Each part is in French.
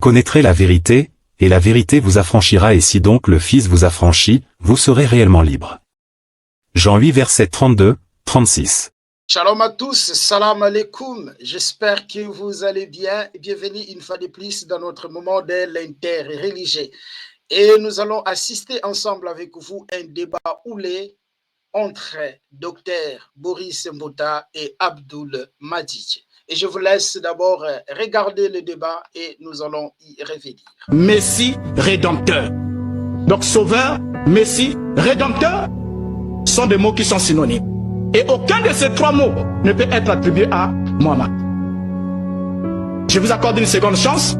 Connaîtrez la vérité, et la vérité vous affranchira, et si donc le Fils vous affranchit, vous serez réellement libre. Jean 8 versets 32, 36. Shalom à tous, salam alaikum, j'espère que vous allez bien et bienvenue une fois de plus dans notre moment de l'interreligieux. Et nous allons assister ensemble avec vous à un débat houlé entre Dr Boris Mbouta et Abdoul Madjidj. Et je vous laisse d'abord regarder le débat et nous allons y revenir. Messie, rédempteur. Donc sauveur, Messie, rédempteur sont des mots qui sont synonymes. Et aucun de ces trois mots ne peut être attribué à Mohammed. Je vous accorde une seconde chance.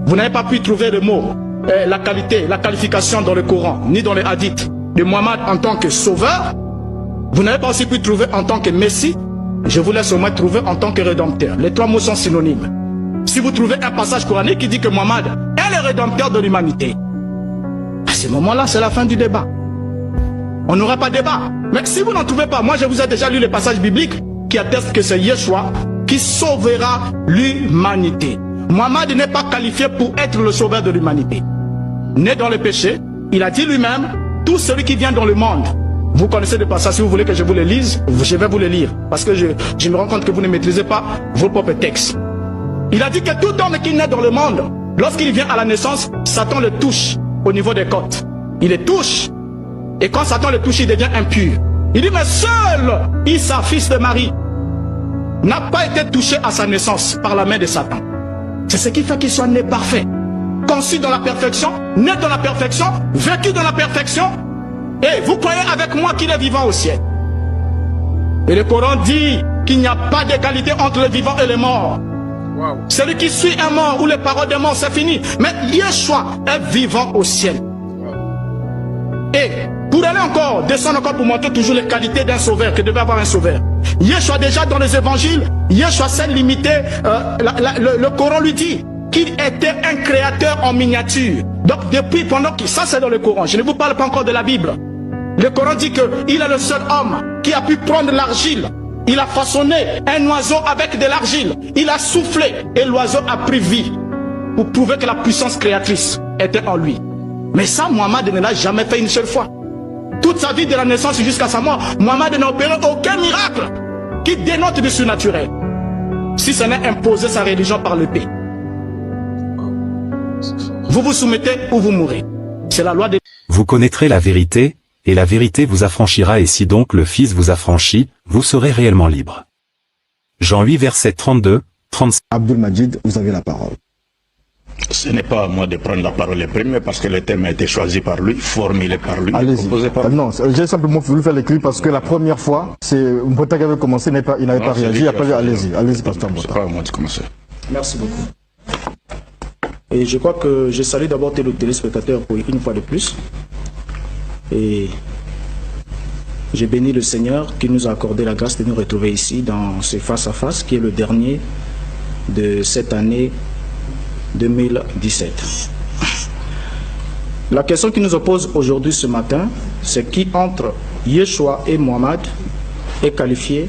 Vous n'avez pas pu trouver le mot, la qualité, la qualification dans le Coran, ni dans les hadiths de Mohammed en tant que sauveur. Vous n'avez pas aussi pu trouver en tant que Messie. Je vous laisse au moins trouver en tant que rédempteur. Les trois mots sont synonymes. Si vous trouvez un passage coranique qui dit que Mohammed est le rédempteur de l'humanité, à ce moment-là, c'est la fin du débat. On n'aura pas de débat. Mais si vous n'en trouvez pas, moi je vous ai déjà lu les passages bibliques qui attestent que c'est Yeshua qui sauvera l'humanité. Mohammed n'est pas qualifié pour être le sauveur de l'humanité. Né dans le péché, il a dit lui-même, tout celui qui vient dans le monde. Vous connaissez des passages, si vous voulez que je vous les lise, je vais vous les lire. Parce que je me rends compte que vous ne maîtrisez pas vos propres textes. Il a dit que tout homme qui naît dans le monde, lorsqu'il vient à la naissance, Satan le touche au niveau des côtes. Il les touche. Et quand Satan le touche, il devient impur. Il dit, mais seul Issa, fils de Marie, n'a pas été touché à sa naissance par la main de Satan. C'est ce qui fait qu'il soit né parfait. Conçu dans la perfection, né dans la perfection, vécu dans la perfection. Et vous croyez avec moi qu'il est vivant au ciel. Et le Coran dit qu'il n'y a pas d'égalité entre les vivants et les morts. Wow. Celui qui suit un mort ou les paroles des morts, c'est fini. Mais Yeshua est vivant au ciel. Wow. Et pour aller encore, descendre encore pour montrer toujours les qualités d'un sauveur, que devait avoir un sauveur. Yeshua déjà dans les évangiles, Yeshua s'est limité, le Coran lui dit qu'il était un créateur en miniature. Donc depuis, pendant que, ça c'est dans le Coran, je ne vous parle pas encore de la Bible. Le Coran dit qu'il est le seul homme qui a pu prendre l'argile. Il a façonné un oiseau avec de l'argile. Il a soufflé et l'oiseau a pris vie pour prouver que la puissance créatrice était en lui. Mais ça, Mohammed ne l'a jamais fait une seule fois. Toute sa vie de la naissance jusqu'à sa mort, Mohammed n'a opéré aucun miracle qui dénote du surnaturel. Si ce n'est imposer sa religion par l'épée. Vous vous soumettez ou vous mourrez. C'est la loi de... Vous connaîtrez la vérité, et la vérité vous affranchira, et si donc le Fils vous affranchit, vous serez réellement libre. Jean 8 versets 32, 36. Abdoul Madjidj, vous avez la parole. Ce n'est pas à moi de prendre la parole le premier parce que le thème a été choisi par lui, formulé par lui. Allez-y. Non, j'ai simplement voulu faire l'écrit parce que la première fois, c'est Mbouta qui avait commencé, il n'avait pas réagi. Allez-y, pasteur Mbouta. C'est pas à moi de commencer. Merci beaucoup. Et je crois que je salue d'abord les téléspectateurs pour une fois de plus. Et j'ai béni le Seigneur qui nous a accordé la grâce de nous retrouver ici dans ce face-à-face qui est le dernier de cette année 2017. La question qui nous oppose aujourd'hui ce matin, c'est qui entre Yeshua et Mohammed est qualifié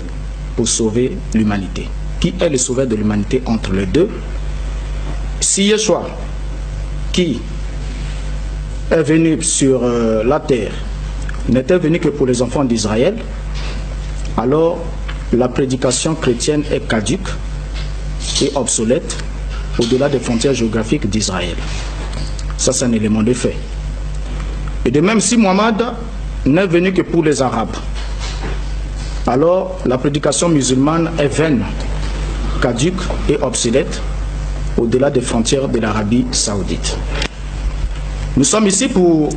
pour sauver l'humanité. Qui est le sauveur de l'humanité entre les deux? Si Yeshua, qui est venu sur la terre, n'était venu que pour les enfants d'Israël, alors la prédication chrétienne est caduque et obsolète au-delà des frontières géographiques d'Israël. Ça, c'est un élément de fait. Et de même, si Mohammed n'est venu que pour les Arabes, alors la prédication musulmane est vaine, caduque et obsolète au-delà des frontières de l'Arabie saoudite. Nous sommes ici pour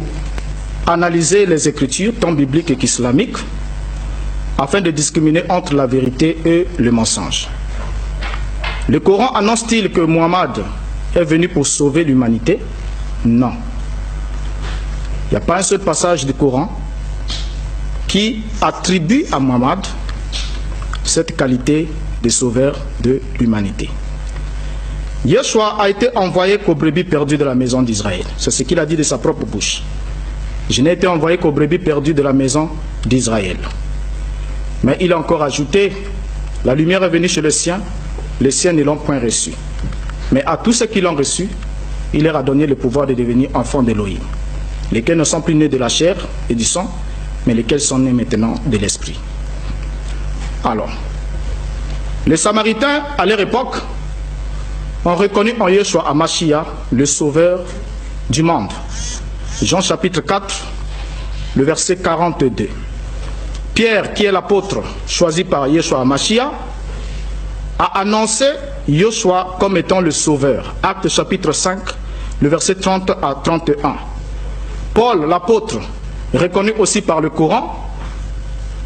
analyser les écritures, tant bibliques qu'islamiques, afin de discriminer entre la vérité et le mensonge. Le Coran annonce-t-il que Mohammed est venu pour sauver l'humanité? Non. Il n'y a pas un seul passage du Coran qui attribue à Mohammed cette qualité de sauveur de l'humanité. Yeshua a été envoyé qu'aux brebis perdues de la maison d'Israël. C'est ce qu'il a dit de sa propre bouche. Je n'ai été envoyé qu'aux brebis perdues de la maison d'Israël. Mais il a encore ajouté, la lumière est venue chez les siens ne l'ont point reçu. Mais à tous ceux qui l'ont reçu, il leur a donné le pouvoir de devenir enfants d'Élohim, lesquels ne sont plus nés de la chair et du sang, mais lesquels sont nés maintenant de l'esprit. Alors, les Samaritains, à leur époque, ont reconnu en Yeshua HaMashiach le sauveur du monde. Jean chapitre 4, le verset 42. Pierre, qui est l'apôtre choisi par Yeshua HaMashiach, a annoncé Yeshua comme étant le sauveur. Actes chapitre 5, le verset 30 à 31. Paul, l'apôtre, reconnu aussi par le Coran,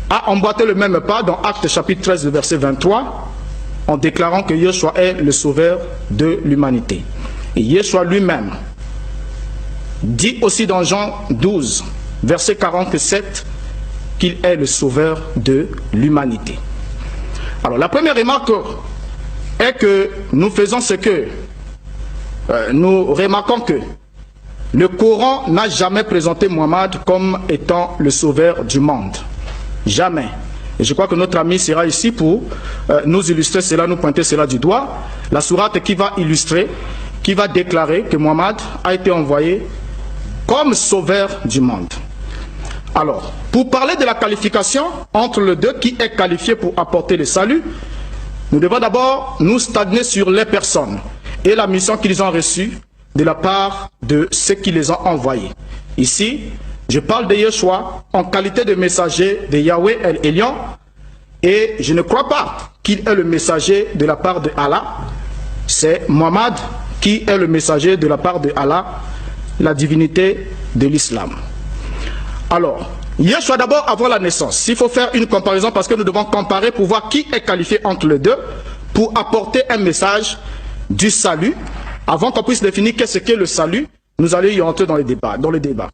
a emboîté le même pas dans Actes chapitre 13, le verset 23, en déclarant que Yeshua est le sauveur de l'humanité. Et Yeshua lui-même dit aussi dans Jean 12, verset 47, qu'il est le sauveur de l'humanité. Alors la première remarque est que nous faisons ce que nous remarquons que le Coran n'a jamais présenté Mohammed comme étant le sauveur du monde. Jamais. Et je crois que notre ami sera ici pour nous illustrer cela, nous pointer cela du doigt. La sourate qui va illustrer, qui va déclarer que Mohammed a été envoyé comme sauveur du monde. Alors, pour parler de la qualification entre les deux, qui est qualifié pour apporter le salut, nous devons d'abord nous stagner sur les personnes et la mission qu'ils ont reçue de la part de ceux qui les ont envoyés. Ici, je parle de Yeshua en qualité de messager de Yahweh El Elyon, et je ne crois pas qu'il est le messager de la part de Allah. C'est Mohammed qui est le messager de la part de Allah, la divinité de l'islam. Alors, Yeshua d'abord avant la naissance. S'il faut faire une comparaison, parce que nous devons comparer pour voir qui est qualifié entre les deux, pour apporter un message du salut. Avant qu'on puisse définir qu'est-ce qu'est le salut, nous allons y entrer dans le débat.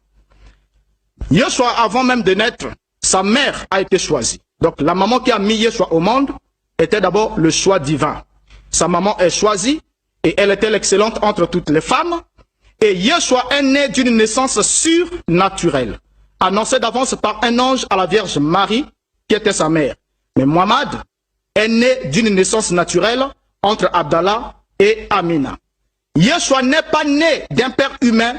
Yeshua, avant même de naître, sa mère a été choisie. Donc la maman qui a mis Yeshua au monde était d'abord le choix divin. Sa maman est choisie et elle était l'excellente entre toutes les femmes. Et Yeshua est né d'une naissance surnaturelle, annoncée d'avance par un ange à la Vierge Marie, qui était sa mère. Mais Mohammed est né d'une naissance naturelle entre Abdallah et Amina. Yeshua n'est pas né d'un père humain,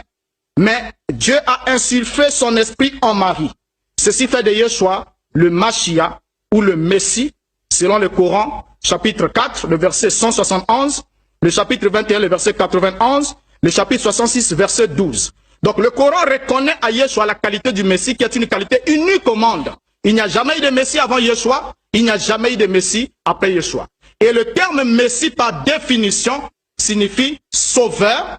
mais Dieu a insufflé son esprit en Marie. Ceci fait de Yeshua le Mashiach ou le Messie, selon le Coran, chapitre 4, le verset 171, le chapitre 21, le verset 91, le chapitre 66, verset 12. Donc le Coran reconnaît à Yeshua la qualité du Messie qui est une qualité unique au monde. Il n'y a jamais eu de Messie avant Yeshua, il n'y a jamais eu de Messie après Yeshua. Et le terme Messie par définition signifie sauveur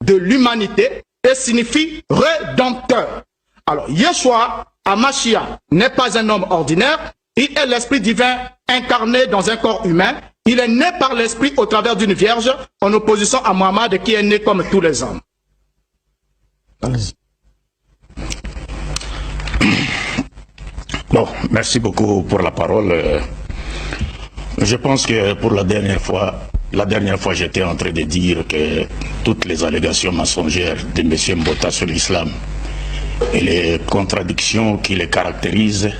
de l'humanité et signifie rédempteur. Alors Yeshua HaMashiach n'est pas un homme ordinaire, il est l'esprit divin incarné dans un corps humain. Il est né par l'esprit au travers d'une vierge en opposition à Mohammed qui est né comme tous les hommes. Bon, merci beaucoup pour la parole. Je pense que pour la dernière fois j'étais en train de dire que toutes les allégations mensongères de M. Mbota sur l'islam et les contradictions qui les caractérisent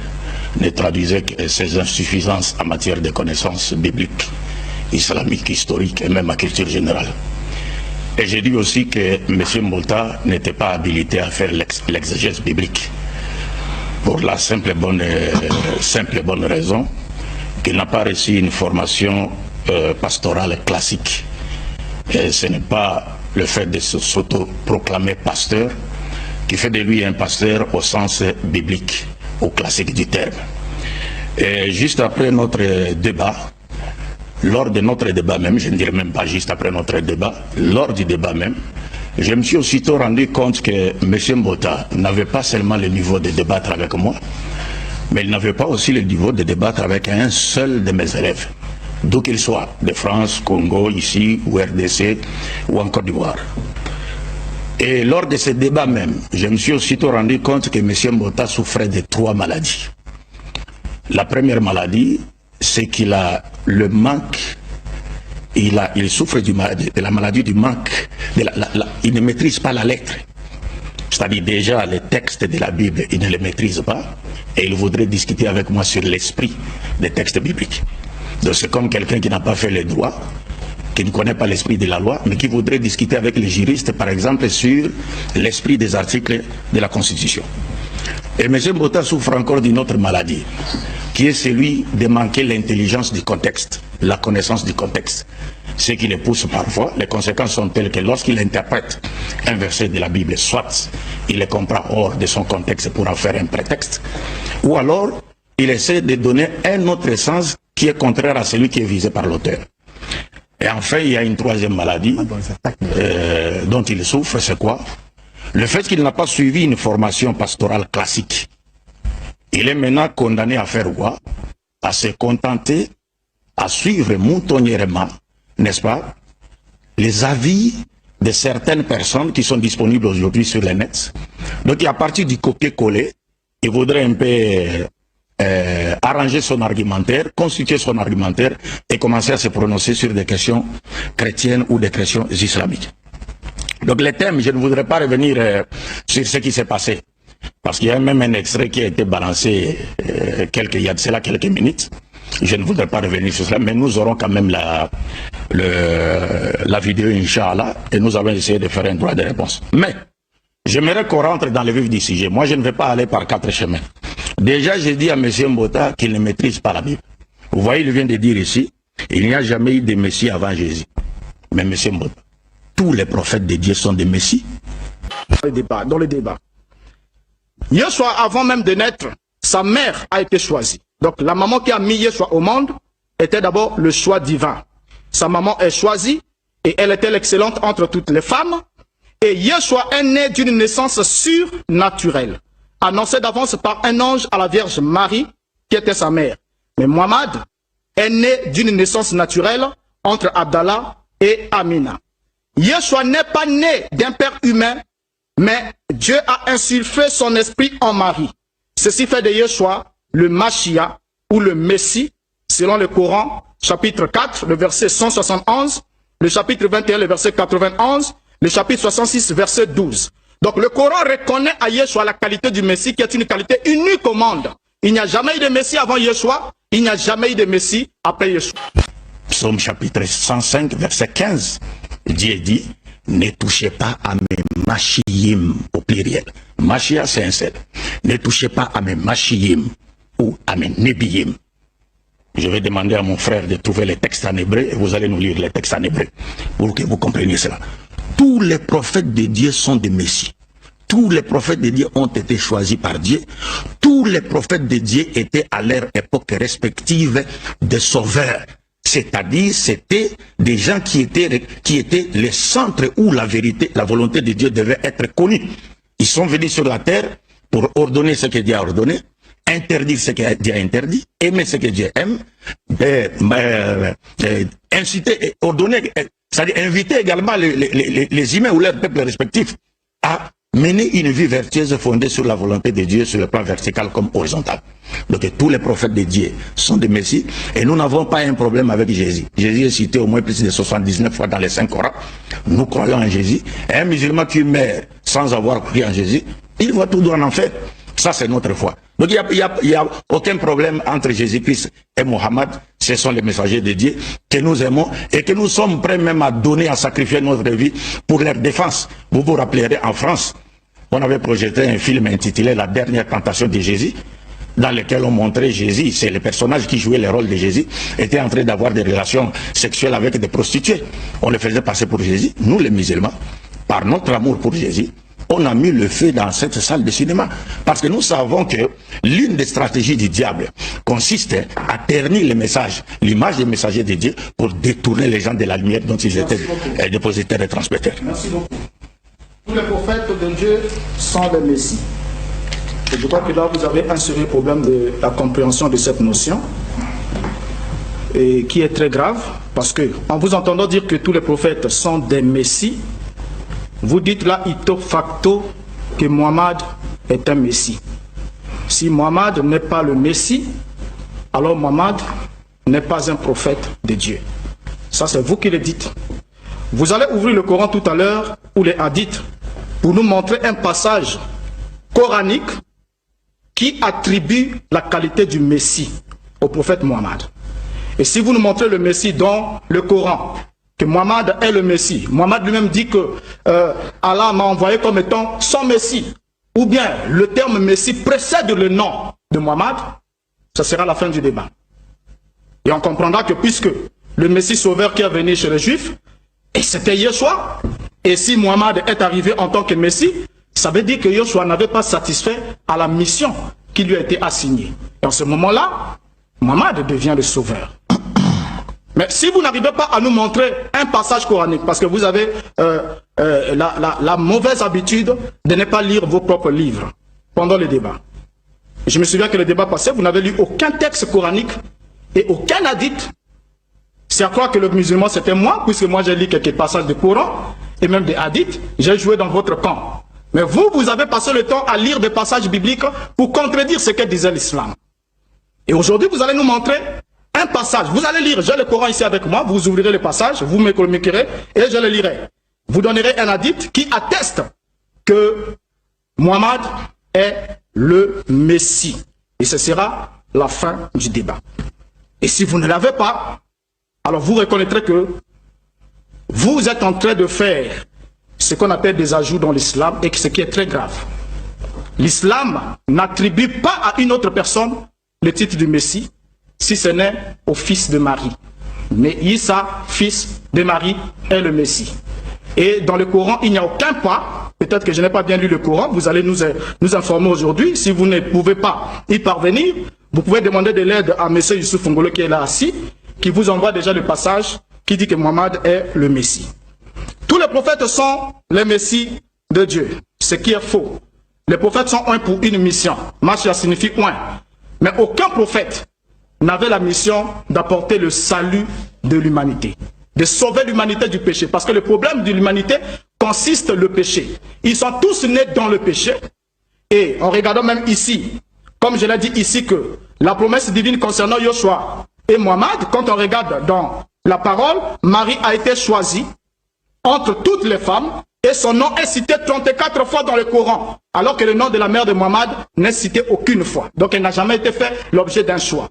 ne traduisaient que ses insuffisances en matière de connaissances bibliques, islamiques, historiques et même à culture générale. Et j'ai dit aussi que M. Mbota n'était pas habilité à faire l'exégèse biblique pour la simple bonne raison qu'il n'a pas reçu une formation pastorale classique. Et ce n'est pas le fait de s'auto-proclamer pasteur qui fait de lui un pasteur au sens biblique ou classique du terme. Et juste après notre débat, lors de notre débat même, je ne dirais même pas juste après notre débat, lors du débat même, je me suis aussitôt rendu compte que M. Mbota n'avait pas seulement le niveau de débattre avec moi, mais il n'avait pas aussi le niveau de débattre avec un seul de mes élèves, d'où qu'il soit, de France, Congo, ici, ou RDC, ou en Côte d'Ivoire. Et lors de ce débat même, je me suis aussitôt rendu compte que M. Mbota souffrait de 3 maladies. La première maladie, c'est qu'il a le manque, il souffre de la maladie du manque, il ne maîtrise pas la lettre. C'est-à-dire déjà les textes de la Bible, il ne les maîtrise pas, et il voudrait discuter avec moi sur l'esprit des textes bibliques. Donc c'est comme quelqu'un qui n'a pas fait les droits, qui ne connaît pas l'esprit de la loi, mais qui voudrait discuter avec les juristes, par exemple, sur l'esprit des articles de la Constitution. Et M. Mbota souffre encore d'une autre maladie, qui est celui de manquer l'intelligence du contexte, la connaissance du contexte. Ce qui le pousse parfois, les conséquences sont telles que lorsqu'il interprète un verset de la Bible, soit il le comprend hors de son contexte pour en faire un prétexte, ou alors il essaie de donner un autre sens qui est contraire à celui qui est visé par l'auteur. Et enfin, il y a une troisième maladie dont il souffre, c'est quoi? Le fait qu'il n'a pas suivi une formation pastorale classique. Il est maintenant condamné à faire quoi? À se contenter, à suivre moutonnièrement, n'est-ce pas, les avis de certaines personnes qui sont disponibles aujourd'hui sur les nets. Donc, à partir du copier-coller, il voudrait un peu arranger son argumentaire, constituer son argumentaire et commencer à se prononcer sur des questions chrétiennes ou des questions islamiques. Donc les thèmes, je ne voudrais pas revenir sur ce qui s'est passé, parce qu'il y a même un extrait qui a été balancé il y a de cela quelques minutes. Je ne voudrais pas revenir sur cela, mais nous aurons quand même la vidéo, Inch'Allah, et nous avons essayé de faire un droit de réponse. Mais j'aimerais qu'on rentre dans le vif du sujet. Moi, je ne vais pas aller par 4 chemins. Déjà, j'ai dit à M. Mbota qu'il ne maîtrise pas la Bible. Vous voyez, il vient de dire ici, il n'y a jamais eu de Messie avant Jésus. Mais M. Mbota, tous les prophètes de Dieu sont des Messies. Dans le débat. Yeshua, avant même de naître, sa mère a été choisie. Donc la maman qui a mis Yeshua au monde était d'abord le choix divin. Sa maman est choisie et elle était l'excellente entre toutes les femmes. Et Yeshua est né d'une naissance surnaturelle, annoncée d'avance par un ange à la Vierge Marie, qui était sa mère. Mais Mohammed est né d'une naissance naturelle entre Abdallah et Amina. Yeshua n'est pas né d'un père humain, mais Dieu a insufflé son esprit en Marie. Ceci fait de Yeshua le Mashiach ou le Messie, selon le Coran, chapitre 4, le verset 171, le chapitre 21, le verset 91, le chapitre 66, verset 12. Donc le Coran reconnaît à Yeshua la qualité du Messie qui est une qualité unique au monde. Il n'y a jamais eu de Messie avant Yeshua, il n'y a jamais eu de Messie après Yeshua. Psaume chapitre 105, verset 15, Dieu dit, ne touchez pas à mes machiyim au pluriel. Machia, c'est un seul. Ne touchez pas à mes machiyim ou à mes nebiyim. Je vais demander à mon frère de trouver les textes en hébreu et vous allez nous lire les textes en hébreu pour que vous compreniez cela. Tous les prophètes de Dieu sont des messies. Tous les prophètes de Dieu ont été choisis par Dieu. Tous les prophètes de Dieu étaient à leur époque respective des sauveurs. C'est-à-dire, c'était des gens qui étaient les centres où la vérité, la volonté de Dieu devait être connue. Ils sont venus sur la terre pour ordonner ce que Dieu a ordonné, interdire ce que Dieu a interdit, aimer ce que Dieu aime, inciter et ordonner, c'est-à-dire inviter également les humains ou leurs peuples respectifs à mener une vie vertueuse fondée sur la volonté de Dieu sur le plan vertical comme horizontal. Donc tous les prophètes de Dieu sont des messies et nous n'avons pas un problème avec Jésus. Jésus est cité au moins plus de 79 fois dans les 5 Corans. Nous croyons en Jésus. Et un musulman qui meurt sans avoir cru en Jésus, il va tout droit en enfer. Ça, c'est notre foi. Donc il n'y a aucun problème entre Jésus-Christ et Mohammed. Ce sont les messagers de Dieu que nous aimons et que nous sommes prêts même à donner, à sacrifier notre vie pour leur défense. Vous vous rappellerez, en France, on avait projeté un film intitulé La dernière tentation de Jésus, dans lequel on montrait Jésus, c'est le personnage qui jouait le rôle de Jésus, était en train d'avoir des relations sexuelles avec des prostituées. On le faisait passer pour Jésus. Nous, les musulmans, par notre amour pour Jésus, on a mis le feu dans cette salle de cinéma. Parce que nous savons que l'une des stratégies du diable consiste à ternir le message, l'image des messagers de Dieu pour détourner les gens de la lumière dont ils étaient dépositaires et transmetteurs. Merci beaucoup. Tous les prophètes de Dieu sont des messies. Et je crois que là, vous avez inséré le problème de la compréhension de cette notion, et qui est très grave, parce que en vous entendant dire que tous les prophètes sont des messies, vous dites là, ipso facto, que Mohammed est un messie. Si Mohammed n'est pas le messie, alors Mohammed n'est pas un prophète de Dieu. Ça, c'est vous qui le dites. Vous allez ouvrir le Coran tout à l'heure, ou les hadiths, pour nous montrer un passage coranique qui attribue la qualité du Messie au prophète Mohammed. Et si vous nous montrez le Messie dans le Coran, que Mohammed est le Messie. Mohammed lui-même dit que Allah m'a envoyé comme étant son Messie. Ou bien le terme Messie précède le nom de Mohammed, ça sera la fin du débat. Et on comprendra que puisque le Messie sauveur qui est venu chez les Juifs, et c'était Yeshua, et si Mohammed est arrivé en tant que Messie, ça veut dire que Yeshua n'avait pas satisfait à la mission qui lui a été assignée. Et en ce moment-là, Mohammed devient le sauveur. Mais si vous n'arrivez pas à nous montrer un passage coranique, parce que vous avez la mauvaise habitude de ne pas lire vos propres livres pendant le débat. Je me souviens que le débat passé, vous n'avez lu aucun texte coranique et aucun hadith. C'est à croire que le musulman c'était moi, puisque moi j'ai lu quelques passages du Coran et même des hadiths, j'ai joué dans votre camp. Mais vous, vous avez passé le temps à lire des passages bibliques pour contredire ce que disait l'islam. Et aujourd'hui, vous allez nous montrer un passage. Vous allez lire, j'ai le Coran ici avec moi, vous ouvrirez le passage, vous m'écrirez et je le lirai. Vous donnerez un hadith qui atteste que Mohammed est le Messie. Et ce sera la fin du débat. Et si vous ne l'avez pas, alors vous reconnaîtrez que vous êtes en train de faire ce qu'on appelle des ajouts dans l'islam et ce qui est très grave. L'islam n'attribue pas à une autre personne le titre du Messie, si ce n'est au fils de Marie. Mais Isa, fils de Marie, est le Messie. Et dans le Coran, il n'y a aucun pas. Peut-être que je n'ai pas bien lu le Coran. Vous allez nous informer aujourd'hui. Si vous ne pouvez pas y parvenir, vous pouvez demander de l'aide à M. Youssouf Ngolo qui est là assis, qui vous envoie déjà le passage qui dit que Mohammed est le Messie. Tous les prophètes sont les Messies de Dieu, ce qui est faux. Les prophètes sont un pour une mission. Mashiach signifie un. Mais aucun prophète n'avait la mission d'apporter le salut de l'humanité, de sauver l'humanité du péché. Parce que le problème de l'humanité consiste le péché. Ils sont tous nés dans le péché. Et en regardant même ici, comme je l'ai dit ici, que la promesse divine concernant Yoshua et Mohammed, quand on regarde dans la parole, Marie a été choisie entre toutes les femmes et son nom est cité 34 fois dans le Coran, alors que le nom de la mère de Mohammed n'est cité aucune fois. Donc elle n'a jamais été fait l'objet d'un choix.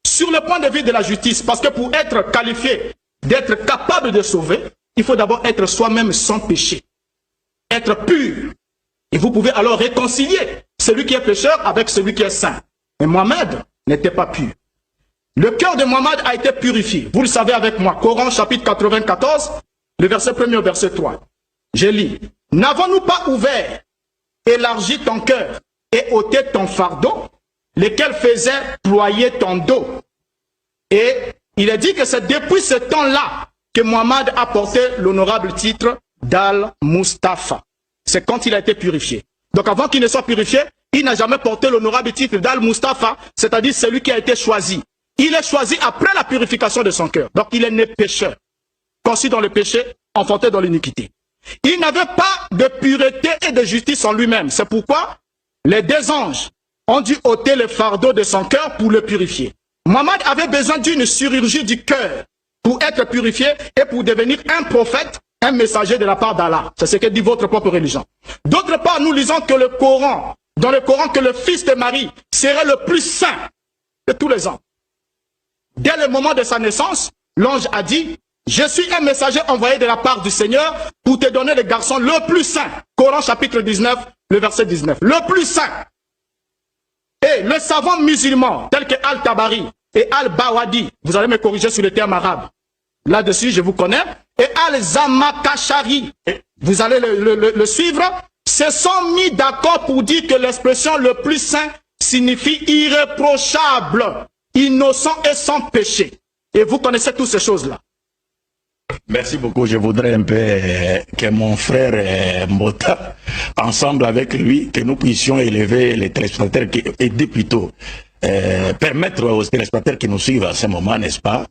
Sur le point de vue de la justice, parce que pour être qualifié, d'être capable de sauver, il faut d'abord être soi-même sans péché, être pur. Et vous pouvez alors réconcilier celui qui est pécheur avec celui qui est saint. Mais Mohammed n'était pas pur. Le cœur de Mohammed a été purifié. Vous le savez avec moi. Coran chapitre 94, le verset 1er au verset 3. Je lis. N'avons-nous pas ouvert, élargi ton cœur et ôté ton fardeau, lesquels faisaient ployer ton dos? Et il est dit que c'est depuis ce temps-là que Mohammed a porté l'honorable titre d'Al-Mustafa. C'est quand il a été purifié. Donc avant qu'il ne soit purifié, il n'a jamais porté l'honorable titre d'Al-Mustafa, c'est-à-dire celui qui a été choisi. Il est choisi après la purification de son cœur. Donc il est né pécheur, conçu dans le péché, enfanté dans l'iniquité. Il n'avait pas de pureté et de justice en lui-même. C'est pourquoi les deux anges ont dû ôter le fardeau de son cœur pour le purifier. Mohammed avait besoin d'une chirurgie du cœur pour être purifié et pour devenir un prophète, un messager de la part d'Allah. C'est ce que dit votre propre religion. D'autre part, nous lisons que le Coran, dans le Coran, que le fils de Marie serait le plus saint de tous les hommes. Dès le moment de sa naissance, l'ange a dit, je suis un messager envoyé de la part du Seigneur pour te donner le garçon le plus saint. Coran chapitre 19, le verset 19. Le plus saint. Et le savant musulman, tel que Al-Tabari et Al-Bawadi, vous allez me corriger sur le terme arabe. Là-dessus, je vous connais. Et Al-Zamakashari, vous allez le suivre, se sont mis d'accord pour dire que l'expression le plus saint signifie irréprochable, innocent et sans péché. Et vous connaissez toutes ces choses-là. Merci beaucoup. Je voudrais un peu que mon frère Mbota, ensemble avec lui, que nous puissions élever les téléspectateurs, aider plutôt, permettre aux téléspectateurs qui nous suivent à ce moment, n'est-ce pas,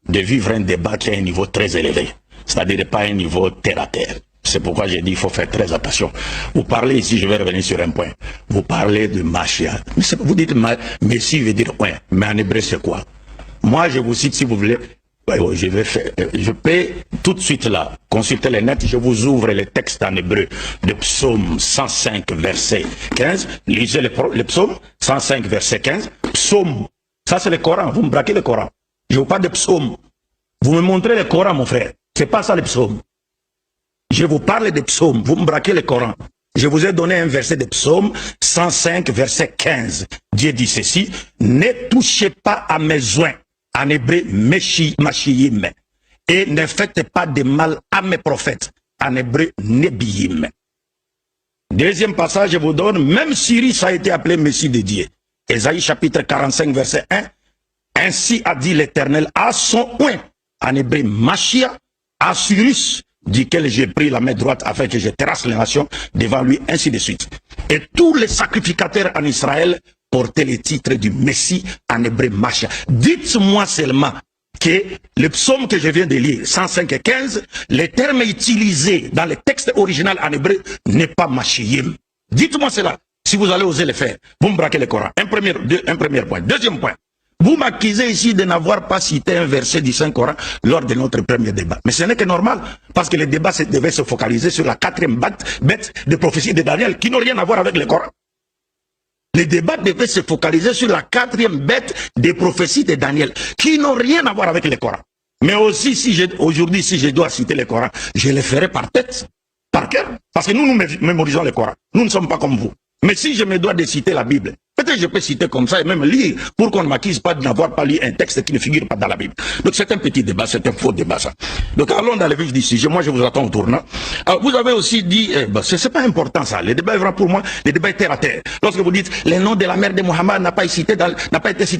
de vivre un débat qui a un niveau très élevé, c'est-à-dire pas un niveau terre à terre. C'est pourquoi j'ai dit qu'il faut faire très attention. Vous parlez ici, je vais revenir sur un point. Vous parlez de Mashiach. Vous dites Messie veut dire ouais, mais en hébreu c'est quoi? Moi je vous cite si vous voulez. Je peux tout de suite là consulter les nets, je vous ouvre les textes en hébreu de psaume 105 verset 15. Lisez le psaume 105 verset 15. Psaume, ça c'est le Coran, vous me braquez le Coran. Je vous parle de psaume. Vous me montrez le Coran mon frère. C'est pas ça le psaume. Je vous parle des psaumes, vous me braquez le Coran. Je vous ai donné un verset de psaume 105, verset 15. Dieu dit ceci, ne touchez pas à mes oins, en hébreu, machiyim, et ne faites pas de mal à mes prophètes, en hébreu, nebiyim. Deuxième passage, je vous donne, même Cyrus a été appelé Messie de Dieu. Ésaïe chapitre 45, verset 1. Ainsi a dit l'Éternel à son oint, en hébreu, Machia, à Cyrus, duquel j'ai pris la main droite afin que je terrasse les nations devant lui, ainsi de suite. Et tous les sacrificateurs en Israël portaient le titre du Messie en hébreu Machia. Dites-moi seulement que le psaume que je viens de lire, 105 et 15, le terme utilisé dans le texte original en hébreu n'est pas Machiyim. Dites-moi cela, si vous allez oser le faire. Vous me braquez le Coran. Un premier point. Deuxième point. Vous m'accusez ici de n'avoir pas cité un verset du Saint-Coran lors de notre premier débat. Mais ce n'est que normal, parce que le débat devait se focaliser sur la 4e bête de prophétie de Daniel, qui n'a rien à voir avec le Coran. Le débat devait se focaliser sur la 4e bête des prophéties de Daniel, qui n'ont rien à voir avec le Coran. Mais aussi, aujourd'hui, si je dois citer le Coran, je le ferai par tête, par cœur, parce que nous mémorisons le Coran. Nous ne sommes pas comme vous. Mais si je me dois de citer la Bible, peut-être je peux citer comme ça et même lire pour qu'on ne m'accuse pas de n'avoir pas lu un texte qui ne figure pas dans la Bible. Donc c'est un petit débat, c'est un faux débat ça. Donc allons dans le vif du sujet. Moi je vous attends au tournant. Alors, vous avez aussi dit, c'est pas important ça. Le débat est vrai pour moi, le débat est terre à terre. Lorsque vous dites, le nom de la mère de Mohammed n'a pas été cité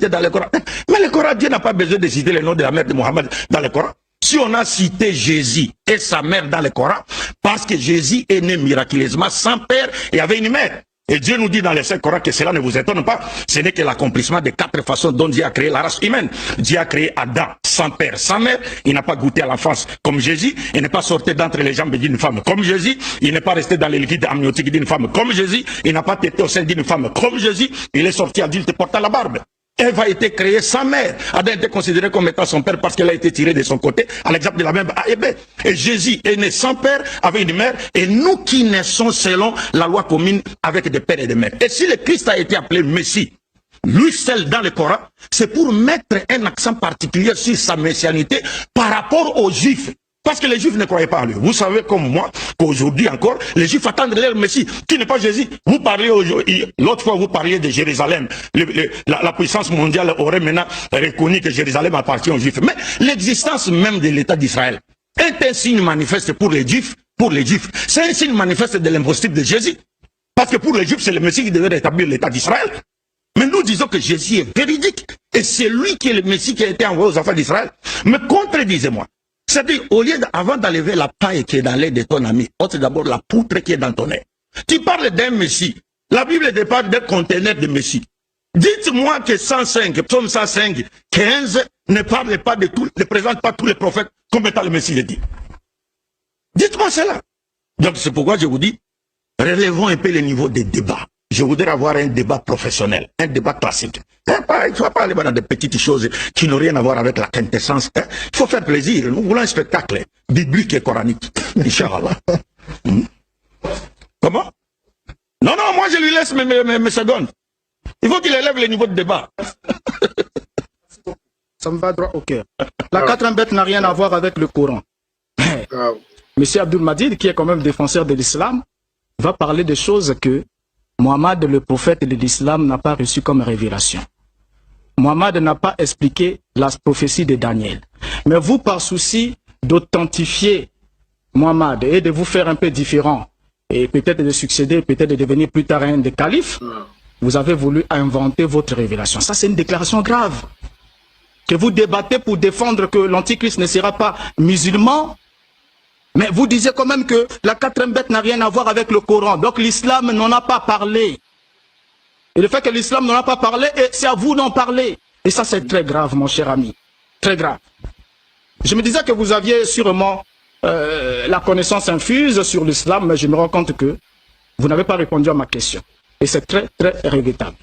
dans le Coran. Mais le Coran, Dieu n'a pas besoin de citer le nom de la mère de Mohammed dans le Coran. Si on a cité Jésus et sa mère dans le Coran, parce que Jésus est né miraculeusement sans père et avait une mère. Et Dieu nous dit dans les Saint-Coran que cela ne vous étonne pas. Ce n'est que l'accomplissement des 4 façons dont Dieu a créé la race humaine. Dieu a créé Adam sans père, sans mère. Il n'a pas goûté à l'enfance comme Jésus. Il n'est pas sorti d'entre les jambes d'une femme comme Jésus. Il n'est pas resté dans les liquides amniotiques d'une femme comme Jésus. Il n'a pas tété au sein d'une femme comme Jésus. Il est sorti adulte portant la barbe. Ève a été créée sans mère. Adam a été considéré comme étant son père parce qu'elle a été tirée de son côté, à l'exemple de la même A et B. Et Jésus est né sans père, avec une mère, et nous qui naissons selon la loi commune avec des pères et des mères. Et si le Christ a été appelé Messie, lui seul dans le Coran, c'est pour mettre un accent particulier sur sa messianité par rapport aux Juifs. Parce que les Juifs ne croyaient pas en lui. Vous savez comme moi qu'aujourd'hui encore, les Juifs attendent leur Messie, qui n'est pas Jésus. Vous parliez aujourd'hui, l'autre fois vous parliez de Jérusalem. La puissance mondiale aurait maintenant reconnu que Jérusalem appartient aux Juifs. Mais l'existence même de l'État d'Israël est un signe manifeste pour les Juifs. C'est un signe manifeste de l'imposture de Jésus. Parce que pour les Juifs, c'est le Messie qui devait rétablir l'État d'Israël. Mais nous disons que Jésus est véridique. Et c'est lui qui est le Messie qui a été envoyé aux enfants d'Israël. Mais contredisez-moi. C'est-à-dire, au lieu avant d'enlever la paille qui est dans l'air de ton ami, ôte d'abord la poutre qui est dans ton nez. Tu parles d'un Messie. La Bible parle d'un conteneur de Messie. Dites-moi que psaume 105, 15 ne parle pas de tout, ne présente pas tous les prophètes comme étant le Messie le dit. Dites-moi cela. Donc c'est pourquoi je vous dis, relevons un peu le niveau des débats. Je voudrais avoir un débat professionnel, un débat classique. Il ne faut pas aller dans des petites choses qui n'ont rien à voir avec la quintessence. Il faut faire plaisir. Nous voulons un spectacle biblique et coranique. Inch'Allah. Comment? Non, moi je lui laisse mes secondes. Il faut qu'il élève le niveau de débat. Ça me va droit au cœur. La 4e bête n'a rien à voir avec le Coran. Monsieur Abdul Majid, qui est quand même défenseur de l'islam, va parler des choses que Mohammed, le prophète de l'islam, n'a pas reçu comme révélation. Mohammed n'a pas expliqué la prophétie de Daniel. Mais vous, par souci d'authentifier Mohammed et de vous faire un peu différent, et peut-être de succéder, peut-être de devenir plus tard un des califes, vous avez voulu inventer votre révélation. Ça, c'est une déclaration grave. Que vous débattez pour défendre que l'antichrist ne sera pas musulman. Mais vous disiez quand même que la 4e bête n'a rien à voir avec le Coran. Donc l'islam n'en a pas parlé. Et le fait que l'islam n'en a pas parlé, c'est à vous d'en parler. Et ça, c'est très grave, mon cher ami. Très grave. Je me disais que vous aviez sûrement la connaissance infuse sur l'islam, mais je me rends compte que vous n'avez pas répondu à ma question. Et c'est très, très regrettable.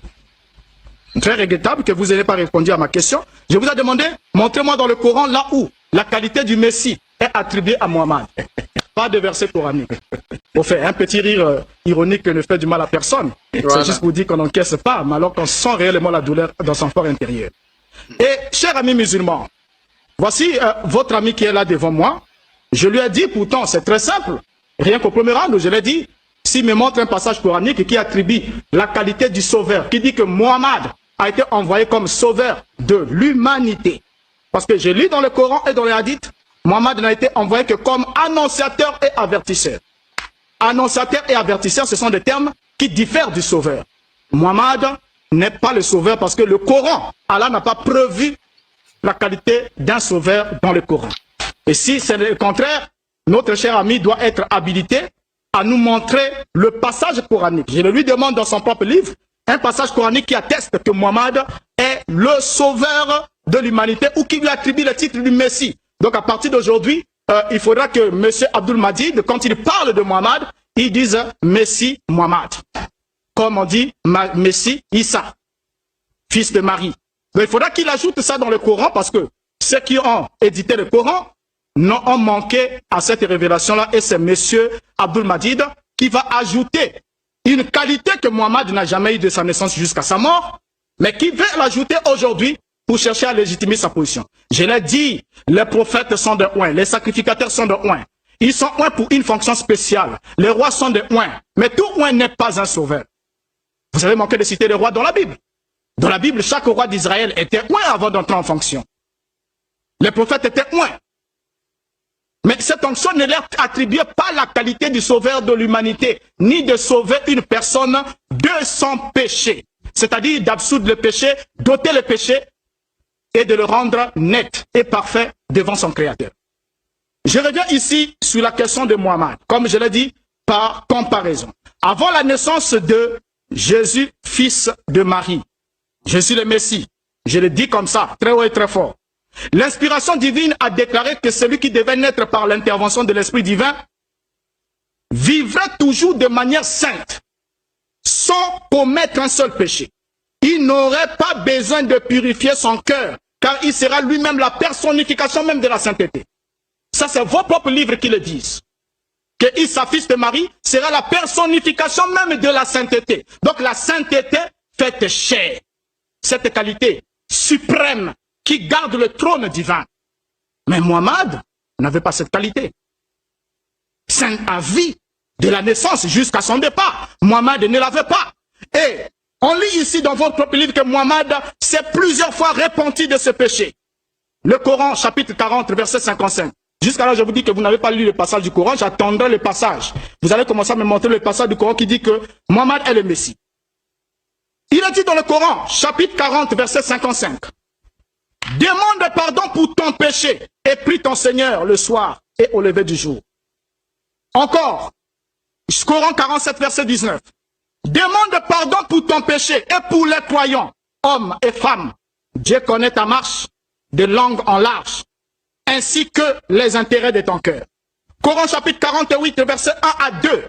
Très regrettable que vous n'ayez pas répondu à ma question. Je vous ai demandé, montrez-moi dans le Coran là où la qualité du Messie est attribuée à Mohammed. Pas de verset coranique. Au fait, un petit rire ironique ne fait du mal à personne. Voilà. C'est juste pour dire qu'on n'encaisse pas, mais alors qu'on sent réellement la douleur dans son fort intérieur. Et, chers amis musulmans, voici votre ami qui est là devant moi. Je lui ai dit, pourtant, c'est très simple. Rien qu'au premier rang, je l'ai dit, s'il me montre un passage coranique qui attribue la qualité du sauveur, qui dit que Mohammed a été envoyé comme sauveur de l'humanité. Parce que je lis dans le Coran et dans les hadiths, Mohammed n'a été envoyé que comme annonciateur et avertisseur. Annonciateur et avertisseur, ce sont des termes qui diffèrent du sauveur. Mohammed n'est pas le sauveur parce que le Coran, Allah n'a pas prévu la qualité d'un sauveur dans le Coran. Et si c'est le contraire, notre cher ami doit être habilité à nous montrer le passage coranique. Je le lui demande dans son propre livre, un passage coranique qui atteste que Mohammed est le sauveur de l'humanité ou qui lui attribue le titre du Messie. Donc à partir d'aujourd'hui, il faudra que M. Abdul Majid, quand il parle de Mohammed, il dise Messie Mohammed. Comme on dit Messie Issa, fils de Marie. Donc il faudra qu'il ajoute ça dans le Coran parce que ceux qui ont édité le Coran ont manqué à cette révélation-là et c'est M. Abdul Majid qui va ajouter une qualité que Mohammed n'a jamais eu de sa naissance jusqu'à sa mort, mais qui veut l'ajouter aujourd'hui pour chercher à légitimer sa position. Je l'ai dit, les prophètes sont de oin, les sacrificateurs sont de oin. Ils sont oin pour une fonction spéciale. Les rois sont de oin, mais tout oin n'est pas un sauveur. Vous avez manqué de citer les rois dans la Bible. Dans la Bible, chaque roi d'Israël était oin avant d'entrer en fonction. Les prophètes étaient oin. Mais cette fonction ne leur attribuait pas la qualité du sauveur de l'humanité, ni de sauver une personne de son péché. C'est-à-dire d'absoudre le péché, d'ôter le péché et de le rendre net et parfait devant son Créateur. Je reviens ici sur la question de Mohammed, comme je l'ai dit, par comparaison. Avant la naissance de Jésus, fils de Marie, Jésus le Messie, je le dis comme ça, très haut et très fort. L'inspiration divine a déclaré que celui qui devait naître par l'intervention de l'Esprit divin vivrait toujours de manière sainte, sans commettre un seul péché. Il n'aurait pas besoin de purifier son cœur, car il sera lui-même la personnification même de la sainteté. Ça, c'est vos propres livres qui le disent. Que Issa, fils de Marie, sera la personnification même de la sainteté. Donc la sainteté faite chair. Cette qualité suprême qui garde le trône divin. Mais Mohammed n'avait pas cette qualité. Saint à vie, de la naissance jusqu'à son départ. Mohammed ne l'avait pas. Et on lit ici dans votre propre livre que Mohammed s'est plusieurs fois repenti de ce péché. Le Coran, chapitre 40, verset 55. Jusqu'à là, je vous dis que vous n'avez pas lu le passage du Coran, j'attendrai le passage. Vous allez commencer à me montrer le passage du Coran qui dit que Mohammed est le Messie. Il a dit dans le Coran, chapitre 40, verset 55. Demande pardon pour ton péché et prie ton Seigneur le soir et au lever du jour. Encore, Coran 47, verset 19. Demande pardon pour ton péché et pour les croyants, hommes et femmes. Dieu connaît ta marche de longue en large, ainsi que les intérêts de ton cœur. Coran chapitre 48, verset 1 à 2.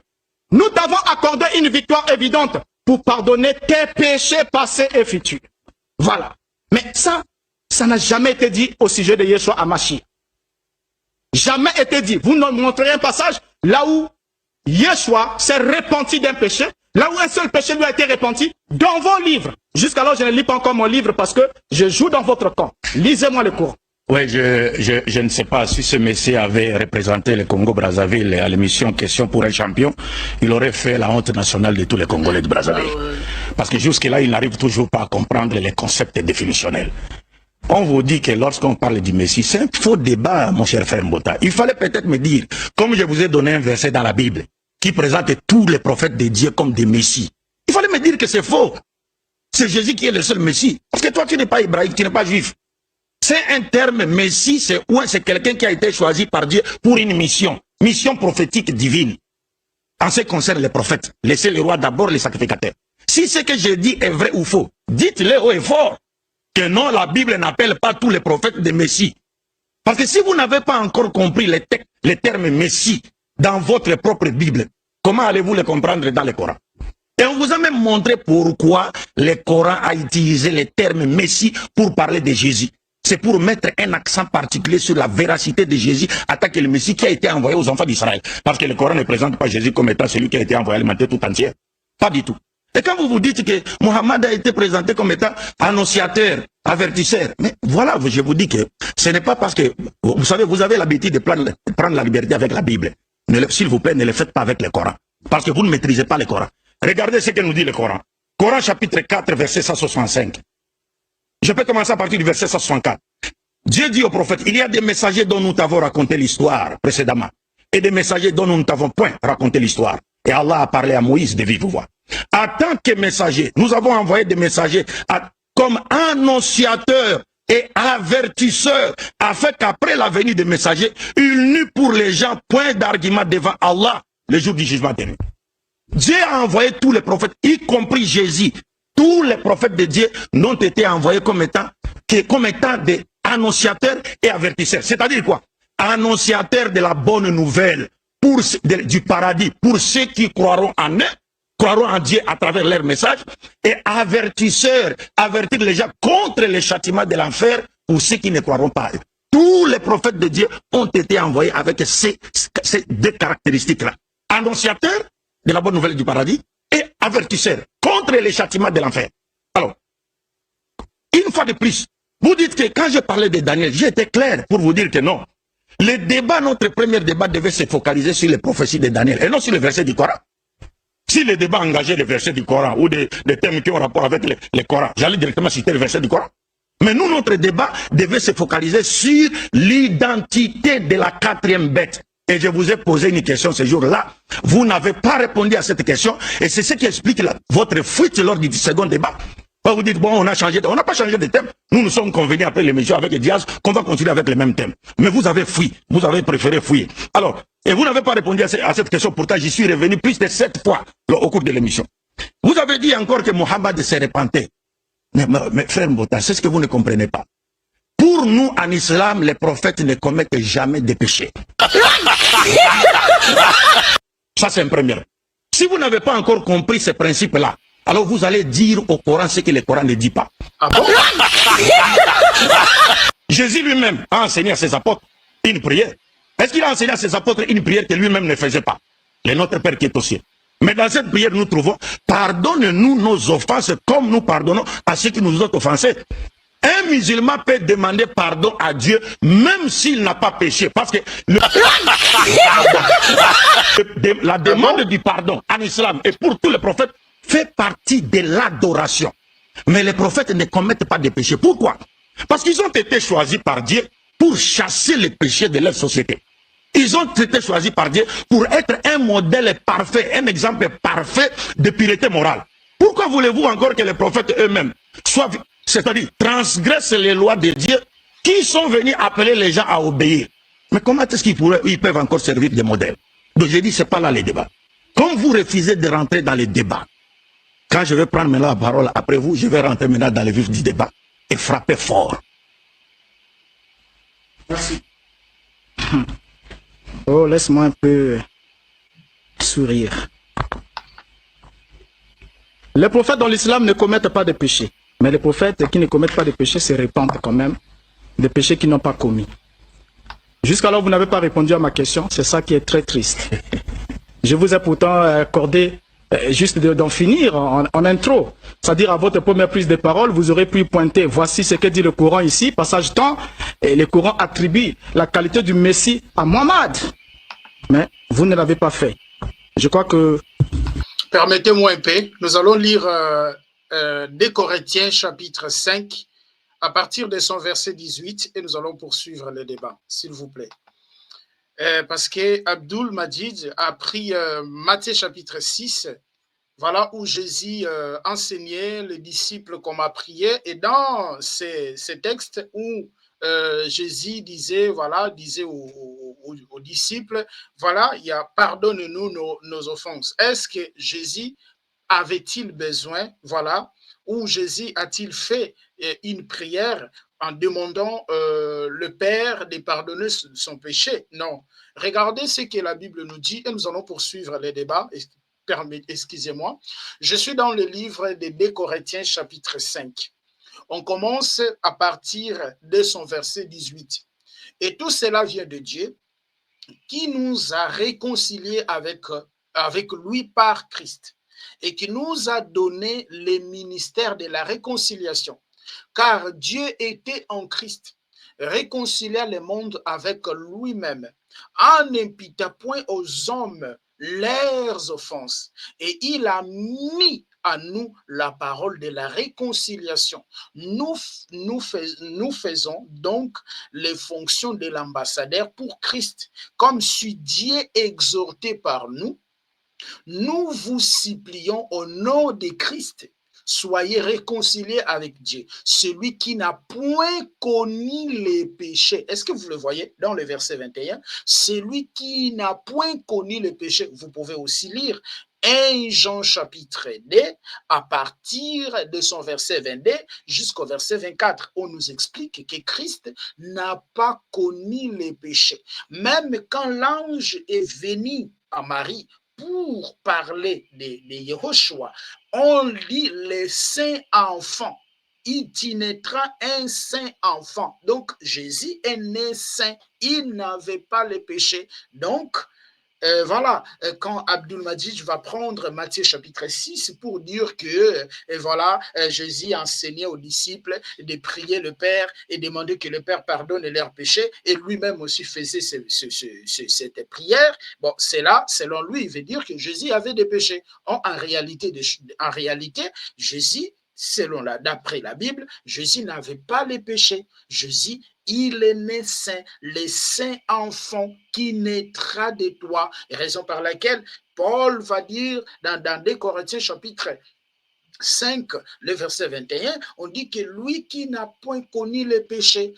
Nous t'avons accordé une victoire évidente pour pardonner tes péchés passés et futurs. Voilà. Mais ça n'a jamais été dit au sujet de Yeshua Hamashiach. Jamais été dit. Vous nous montrez un passage là où Yeshua s'est repenti d'un péché, là où un seul péché lui a été repenti, dans vos livres. Jusqu'alors, je ne lis pas encore mon livre parce que je joue dans votre camp. Lisez-moi le Coran. Oui, je ne sais pas si ce monsieur avait représenté le Congo-Brazzaville à l'émission Question pour un champion, il aurait fait la honte nationale de tous les Congolais de Brazzaville. Parce que jusque-là, il n'arrive toujours pas à comprendre les concepts définitionnels. On vous dit que lorsqu'on parle du Messie, c'est un faux débat, mon cher frère Mbota. Il fallait peut-être me dire, comme je vous ai donné un verset dans la Bible, qui présente tous les prophètes de Dieu comme des Messies. Il fallait me dire que c'est faux. C'est Jésus qui est le seul Messie. Parce que toi, tu n'es pas hébraïque, tu n'es pas juif. C'est un terme Messie, c'est quelqu'un qui a été choisi par Dieu pour une mission. Mission prophétique divine. En ce qui concerne les prophètes, laissez le roi d'abord les sacrificateurs. Si ce que je dis est vrai ou faux, dites-le haut et fort. Que non, la Bible n'appelle pas tous les prophètes des Messies. Parce que si vous n'avez pas encore compris les termes Messie dans votre propre Bible, comment allez-vous les comprendre dans le Coran? Et on vous a même montré pourquoi le Coran a utilisé les termes Messie pour parler de Jésus. C'est pour mettre un accent particulier sur la véracité de Jésus, attaquer le Messie qui a été envoyé aux enfants d'Israël. Parce que le Coran ne présente pas Jésus comme étant celui qui a été envoyé à l'humanité tout entière. Pas du tout. Et quand vous vous dites que Mohammed a été présenté comme étant annonciateur avertisseur. Mais voilà, je vous dis que ce n'est pas parce que, vous savez, vous avez l'habitude de prendre la liberté avec la Bible. S'il vous plaît, ne le faites pas avec le Coran. Parce que vous ne maîtrisez pas le Coran. Regardez ce que nous dit le Coran. Coran chapitre 4, verset 165. Je peux commencer à partir du verset 164. Dieu dit au prophète, il y a des messagers dont nous t'avons raconté l'histoire précédemment, et des messagers dont nous ne t'avons point raconté l'histoire. Et Allah a parlé à Moïse de vive voix. En tant que messager, nous avons envoyé des messagers comme annonciateurs et avertisseurs, afin qu'après la venue des messagers, il n'eût pour les gens point d'argument devant Allah le jour du jugement dernier. Dieu a envoyé tous les prophètes, y compris Jésus. Tous les prophètes de Dieu n'ont été envoyés comme étant des annonciateurs et avertisseurs. C'est-à-dire quoi? Annonciateurs de la bonne nouvelle du paradis pour ceux qui croiront en eux, croiront en Dieu à travers leur message, et avertisseurs, avertir les gens contre les châtiments de l'enfer pour ceux qui ne croiront pas. Tous les prophètes de Dieu ont été envoyés avec ces deux caractéristiques-là. Annonciateurs de la bonne nouvelle du paradis et avertisseurs contre les châtiments de l'enfer. Alors, une fois de plus, vous dites que quand je parlais de Daniel, j'étais clair pour vous dire que non. Le débat, notre premier débat devait se focaliser sur les prophéties de Daniel et non sur les versets du Coran. Si le débat engageait les versets du Coran ou des thèmes qui ont rapport avec le Coran, j'allais directement citer les versets du Coran. Mais nous, notre débat devait se focaliser sur l'identité de la quatrième bête. Et je vous ai posé une question ce jour-là. Vous n'avez pas répondu à cette question. Et c'est ce qui explique votre fuite lors du second débat. Vous dites, bon, on a changé, on n'a pas changé de thème. Nous sommes convenus après l'émission avec Diaz qu'on va continuer avec le même thème. Mais vous avez fui. Vous avez préféré fuir. Alors, et vous n'avez pas répondu à cette question. Pourtant, j'y suis revenu plus de 7 fois au cours de l'émission. Vous avez dit encore que Mohammed se repentait. Mais frère Mbota, c'est ce que vous ne comprenez pas. Pour nous, en islam, les prophètes ne commettent jamais de péché. Ça, c'est un premier. Si vous n'avez pas encore compris ces principes-là, alors vous allez dire au Coran ce que le Coran ne dit pas. Ah bon? Jésus lui-même a enseigné à ses apôtres une prière. Est-ce qu'il a enseigné à ses apôtres une prière que lui-même ne faisait pas? Le Notre Père qui est au ciel. Mais dans cette prière, nous trouvons, pardonne-nous nos offenses comme nous pardonnons à ceux qui nous ont offensés. Un musulman peut demander pardon à Dieu même s'il n'a pas péché. Parce que la demande du pardon en islam et pour tous les prophètes fait partie de l'adoration. Mais les prophètes ne commettent pas de péché. Pourquoi? Parce qu'ils ont été choisis par Dieu pour chasser les péchés de leur société. Ils ont été choisis par Dieu pour être un modèle parfait, un exemple parfait de pureté morale. Pourquoi voulez-vous encore que les prophètes eux-mêmes soient, c'est-à-dire transgressent les lois de Dieu qui sont venus appeler les gens à obéir? Mais comment est-ce qu'ils peuvent encore servir de modèle? Donc j'ai dit, c'est pas là les débats. Comme vous refusez de rentrer dans les débats, quand je vais prendre maintenant la parole après vous, je vais rentrer maintenant dans le vif du débat et frapper fort. Merci. Oh, laisse-moi un peu sourire. Les prophètes dans l'islam ne commettent pas de péché. Mais les prophètes qui ne commettent pas de péché se répandent quand même des péchés qu'ils n'ont pas commis. Jusqu'alors, vous n'avez pas répondu à ma question. C'est ça qui est très triste. Je vous ai pourtant accordé juste d'en finir en intro. C'est-à-dire à votre première prise de parole, vous aurez pu pointer. Voici ce que dit le Coran ici, passage temps. Et le Coran attribue la qualité du Messie à Mohammed. Mais vous ne l'avez pas fait. Je crois que... Permettez-moi un peu. Nous allons lire 2 Corinthiens chapitre 5 à partir de son verset 18 et nous allons poursuivre le débat, s'il vous plaît. Parce que Abdul Majid a pris Matthieu chapitre 6, voilà où Jésus enseignait les disciples comment prier. Et dans ces textes où Jésus disait, voilà, disait aux disciples, voilà, il y a pardonne-nous nos offenses. Est-ce que Jésus avait-il besoin, voilà, ou Jésus a-t-il fait une prière en demandant le Père de pardonner son péché? Non. Regardez ce que la Bible nous dit et nous allons poursuivre les débats. Excusez-moi. Je suis dans le livre des 2 Corinthiens chapitre 5. On commence à partir de son verset 18. Et tout cela vient de Dieu qui nous a réconciliés avec lui par Christ et qui nous a donné le ministère de la réconciliation. Car Dieu était en Christ, réconciliant le monde avec lui-même, en n'imputant point aux hommes leurs offenses, et il a mis à nous la parole de la réconciliation. Nous faisons donc les fonctions de l'ambassadeur pour Christ. Comme si Dieu exhorté par nous, nous vous supplions au nom de Christ, soyez réconciliés avec Dieu. Celui qui n'a point connu les péchés. Est-ce que vous le voyez dans le verset 21? Celui qui n'a point connu les péchés. Vous pouvez aussi lire 1 Jean chapitre 2, à partir de son verset 22 jusqu'au verset 24, on nous explique que Christ n'a pas connu les péchés. Même quand l'ange est venu à Marie pour parler de Yehoshua, on dit les saints enfants. Il naîtra un saint enfant. Donc, Jésus est né saint. Il n'avait pas le péché. Donc, voilà, quand Abdul Majid va prendre Matthieu chapitre 6 pour dire que, voilà, Jésus enseignait aux disciples de prier le Père et demander que le Père pardonne leurs péchés, et lui-même aussi faisait cette prière. Bon, c'est là, selon lui, il veut dire que Jésus avait des péchés. En réalité, Jésus, d'après la Bible, Jésus n'avait pas les péchés. Jésus, il est né saint, le saint enfant qui naîtra de toi. Raison par laquelle Paul va dire dans 2 Corinthiens chapitre 5, le verset 21, on dit que lui qui n'a point connu le péché,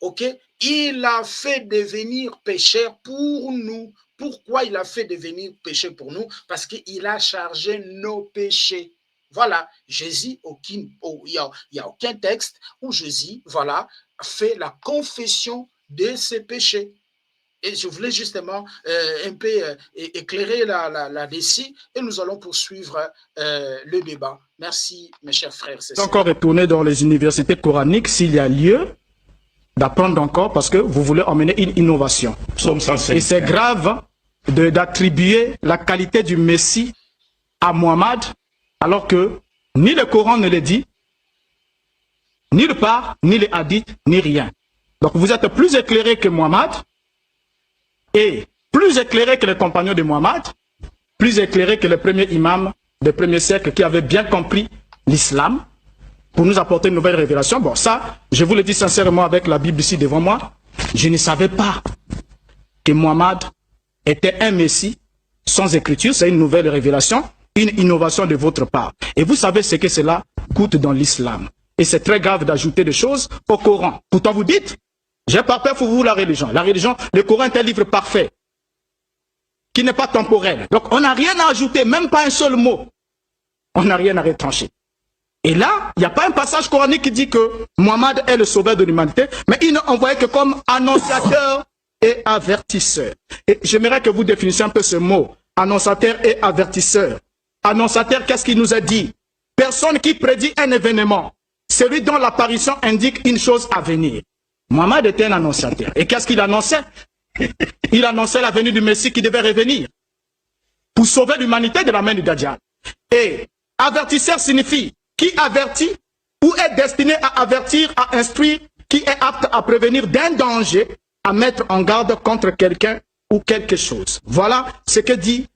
ok, il a fait devenir pécheur pour nous. Pourquoi il a fait devenir pécheur pour nous? Parce qu'il a chargé nos péchés. Voilà, Jésus, il n'y a aucun texte où Jésus, voilà, fait la confession de ses péchés. Et je voulais justement un peu éclairer là-dessus, et nous allons poursuivre le débat. Merci, mes chers frères. Encore retourner dans les universités coraniques s'il y a lieu d'apprendre encore, parce que vous voulez emmener une innovation. Et c'est grave d'attribuer la qualité du Messie à Mohammed, alors que ni le Coran ne le dit, ni le part, ni les hadiths, ni rien. Donc vous êtes plus éclairé que Mohammed, et plus éclairé que les compagnons de Mohammed, plus éclairé que le premier imam du premier siècle qui avait bien compris l'islam pour nous apporter une nouvelle révélation. Bon, ça, je vous le dis sincèrement avec la Bible ici devant moi, je ne savais pas que Mohammed était un messie sans écriture. C'est une nouvelle révélation, une innovation de votre part. Et vous savez ce que cela coûte dans l'islam. Et c'est très grave d'ajouter des choses au Coran. Pourtant vous dites, j'ai pas peur pour vous la religion. La religion, le Coran est un livre parfait, qui n'est pas temporel. Donc on n'a rien à ajouter, même pas un seul mot. On n'a rien à retrancher. Et là, il n'y a pas un passage coranique qui dit que Mohammed est le sauveur de l'humanité, mais il n'est envoyé que comme annonciateur et avertisseur. Et j'aimerais que vous définissiez un peu ce mot, annonciateur et avertisseur. Annonciateur, qu'est-ce qu'il nous a dit? Personne qui prédit un événement, celui dont l'apparition indique une chose à venir. Mohammed était un annonciateur. Et qu'est-ce qu'il annonçait? Il annonçait la venue du Messie qui devait revenir pour sauver l'humanité de la main du Dajjal. Et avertisseur signifie qui avertit ou est destiné à avertir, à instruire, qui est apte à prévenir d'un danger, à mettre en garde contre quelqu'un ou quelque chose. Voilà ce que dit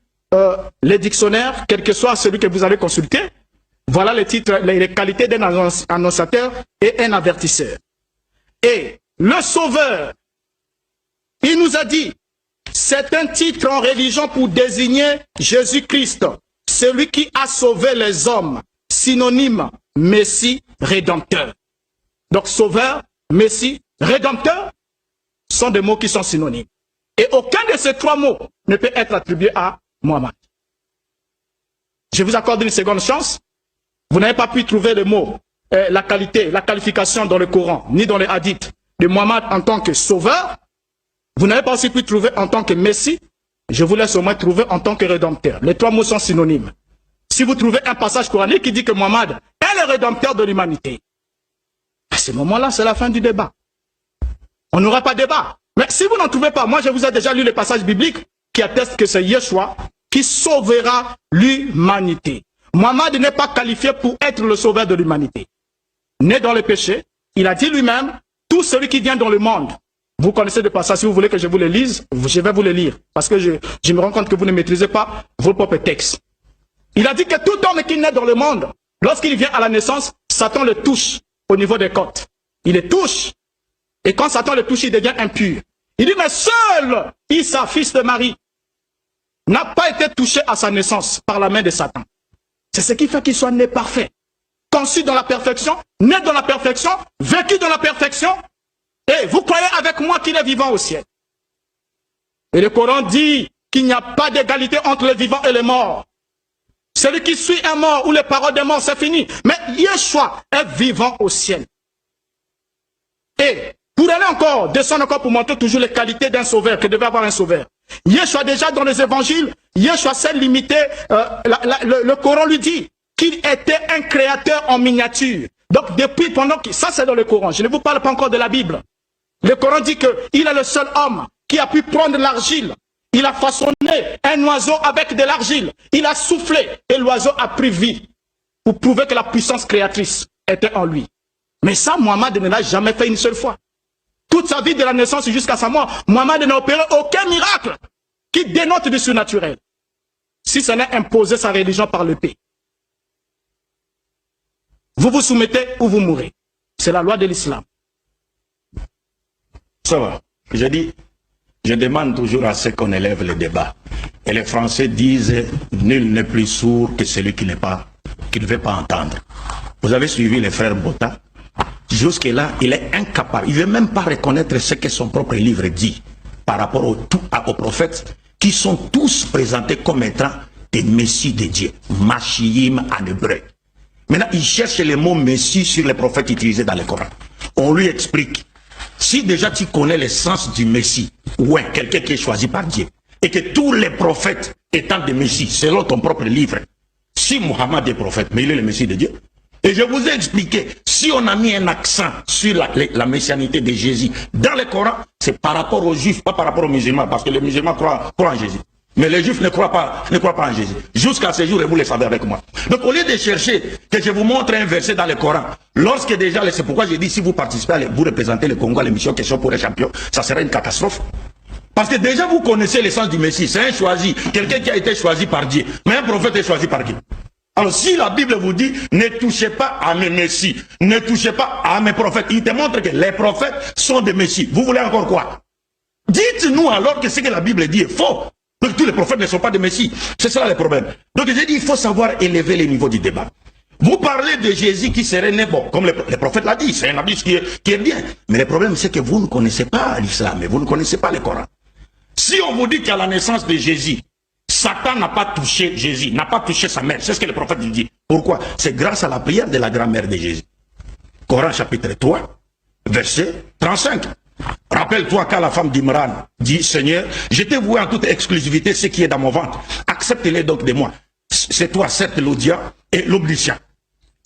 les dictionnaires, quel que soit celui que vous allez consulter. Voilà les titres, les qualités d'un annonciateur et un avertisseur. Et le sauveur, il nous a dit, c'est un titre en religion pour désigner Jésus-Christ, celui qui a sauvé les hommes, synonyme Messie, rédempteur. Donc sauveur, Messie, rédempteur sont des mots qui sont synonymes. Et aucun de ces trois mots ne peut être attribué à Mohammed. Je vous accorde une seconde chance. Vous n'avez pas pu trouver le mot, la qualité, la qualification dans le Coran, ni dans les hadiths de Mohammed en tant que sauveur. Vous n'avez pas aussi pu trouver en tant que Messie. Je vous laisse au moins trouver en tant que rédempteur. Les trois mots sont synonymes. Si vous trouvez un passage coranique qui dit que Mohammed est le rédempteur de l'humanité, à ce moment-là, c'est la fin du débat. On n'aura pas de débat. Mais si vous n'en trouvez pas, moi je vous ai déjà lu le passage biblique qui atteste que c'est Yeshua qui sauvera l'humanité. Mohammed n'est pas qualifié pour être le sauveur de l'humanité. né dans le péché. Il a dit lui-même, tout celui qui vient dans le monde. Vous connaissez de passage, si vous voulez que je vous le lise, je vais vous le lire. Parce que je me rends compte que vous ne maîtrisez pas vos propres textes. Il a dit que tout homme qui naît dans le monde, lorsqu'il vient à la naissance, Satan le touche au niveau des côtes. Il le touche. Et quand Satan le touche, il devient impur. Il dit, mais seul Issa, fils de Marie, n'a pas été touché à sa naissance par la main de Satan. C'est ce qui fait qu'il soit né parfait. Conçu dans la perfection, né dans la perfection, vécu dans la perfection. Et vous croyez avec moi qu'il est vivant au ciel. Et le Coran dit qu'il n'y a pas d'égalité entre les vivants et les morts. Celui qui suit un mort ou les paroles des morts, c'est fini. Mais Yeshua est vivant au ciel. Et pour aller encore, descendre encore pour montrer toujours les qualités d'un sauveur, que devait avoir un sauveur. Yeshua déjà dans les évangiles, Yeshua s'est limité, le Coran lui dit qu'il était un créateur en miniature. Donc depuis pendant que, ça c'est dans le Coran, je ne vous parle pas encore de la Bible. Le Coran dit qu'il est le seul homme qui a pu prendre l'argile. Il a façonné un oiseau avec de l'argile. Il a soufflé et l'oiseau a pris vie pour prouver que la puissance créatrice était en lui. Mais ça, Mohammed ne l'a jamais fait une seule fois. Toute sa vie de la naissance jusqu'à sa mort, Mohammed n'a opéré aucun miracle qui dénote du surnaturel. Si ce n'est imposer sa religion par le paix. Vous vous soumettez ou vous mourrez. C'est la loi de l'islam. Ça va. Je dis, je demande toujours à ce qu'on élève le débat. Et les Français disent, nul n'est plus sourd que celui qui ne veut pas entendre. Vous avez suivi les frères Bota. Jusque-là, il est incapable. Il ne veut même pas reconnaître ce que son propre livre dit par rapport aux prophètes qui sont tous présentés comme étant des messies de Dieu. Mashiim en hébreu. Maintenant, il cherche les mots messie sur les prophètes utilisés dans le Coran. On lui explique. Si déjà tu connais le sens du messie, ouais, quelqu'un qui est choisi par Dieu, et que tous les prophètes étant des messies, selon ton propre livre, si Muhammad est prophète, mais il est le messie de Dieu. Et je vous ai expliqué, si on a mis un accent sur la messianité de Jésus dans le Coran, c'est par rapport aux juifs, pas par rapport aux musulmans, parce que les musulmans croient en Jésus. Mais les juifs ne croient pas en Jésus. Jusqu'à ce jour, et vous le savez avec moi. Donc au lieu de chercher que je vous montre un verset dans le Coran, lorsque déjà, c'est pourquoi j'ai dit, si vous participez, vous représentez le Congo à l'émission Question pour les champions, ça serait une catastrophe. Parce que déjà vous connaissez le sens du Messie, c'est un choisi, quelqu'un qui a été choisi par Dieu. Mais un prophète est choisi par qui? Alors si la Bible vous dit, ne touchez pas à mes messies, ne touchez pas à mes prophètes, il te montre que les prophètes sont des messies. Vous voulez encore quoi? Dites-nous alors que ce que la Bible dit est faux. Donc tous les prophètes ne sont pas des messies. C'est ça le problème. Donc j'ai dit, il faut savoir élever le niveau du débat. Vous parlez de Jésus qui serait né, bon, comme le prophète l'a dit, c'est un habit qui est bien. Mais le problème c'est que vous ne connaissez pas l'islam et vous ne connaissez pas le Coran. Si on vous dit qu'à la naissance de Jésus, Satan n'a pas touché Jésus, n'a pas touché sa mère. C'est ce que le prophète dit. Pourquoi? C'est grâce à la prière de la grand-mère de Jésus. Coran chapitre 3, verset 35. Rappelle-toi quand la femme d'Imran dit, Seigneur, je t'ai voué en toute exclusivité ce qui est dans mon ventre. Accepte-les donc de moi. C'est toi, certes, l'audiant et l'obligation.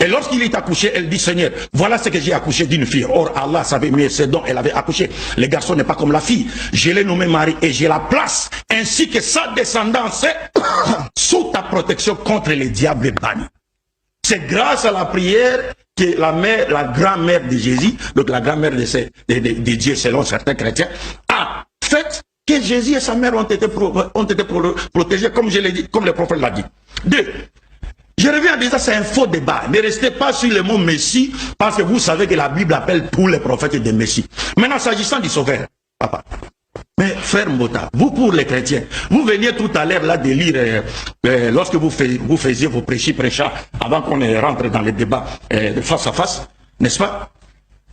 Et lorsqu'il est accouché, elle dit, Seigneur, voilà ce que j'ai accouché d'une fille. Or, Allah savait mieux ce dont elle avait accouché. Le garçon n'est pas comme la fille. Je l'ai nommé Marie et je la place, ainsi que sa descendance, sous ta protection contre les diables bannis. C'est grâce à la prière que la grand-mère de Jésus, donc la grand-mère de Dieu selon certains chrétiens, a fait que Jésus et sa mère ont été protégés, comme je l'ai dit, comme le prophète l'a dit. 2. Je reviens à dire ça, c'est un faux débat. Ne restez pas sur le mot Messie, parce que vous savez que la Bible appelle tous les prophètes des Messies. Maintenant, s'agissant du Sauveur, papa. Mais frère Mbota, vous pour les chrétiens, vous veniez tout à l'heure là de lire, lorsque vous faisiez vos prêchas, avant qu'on rentre dans les débats de face à face, n'est-ce pas?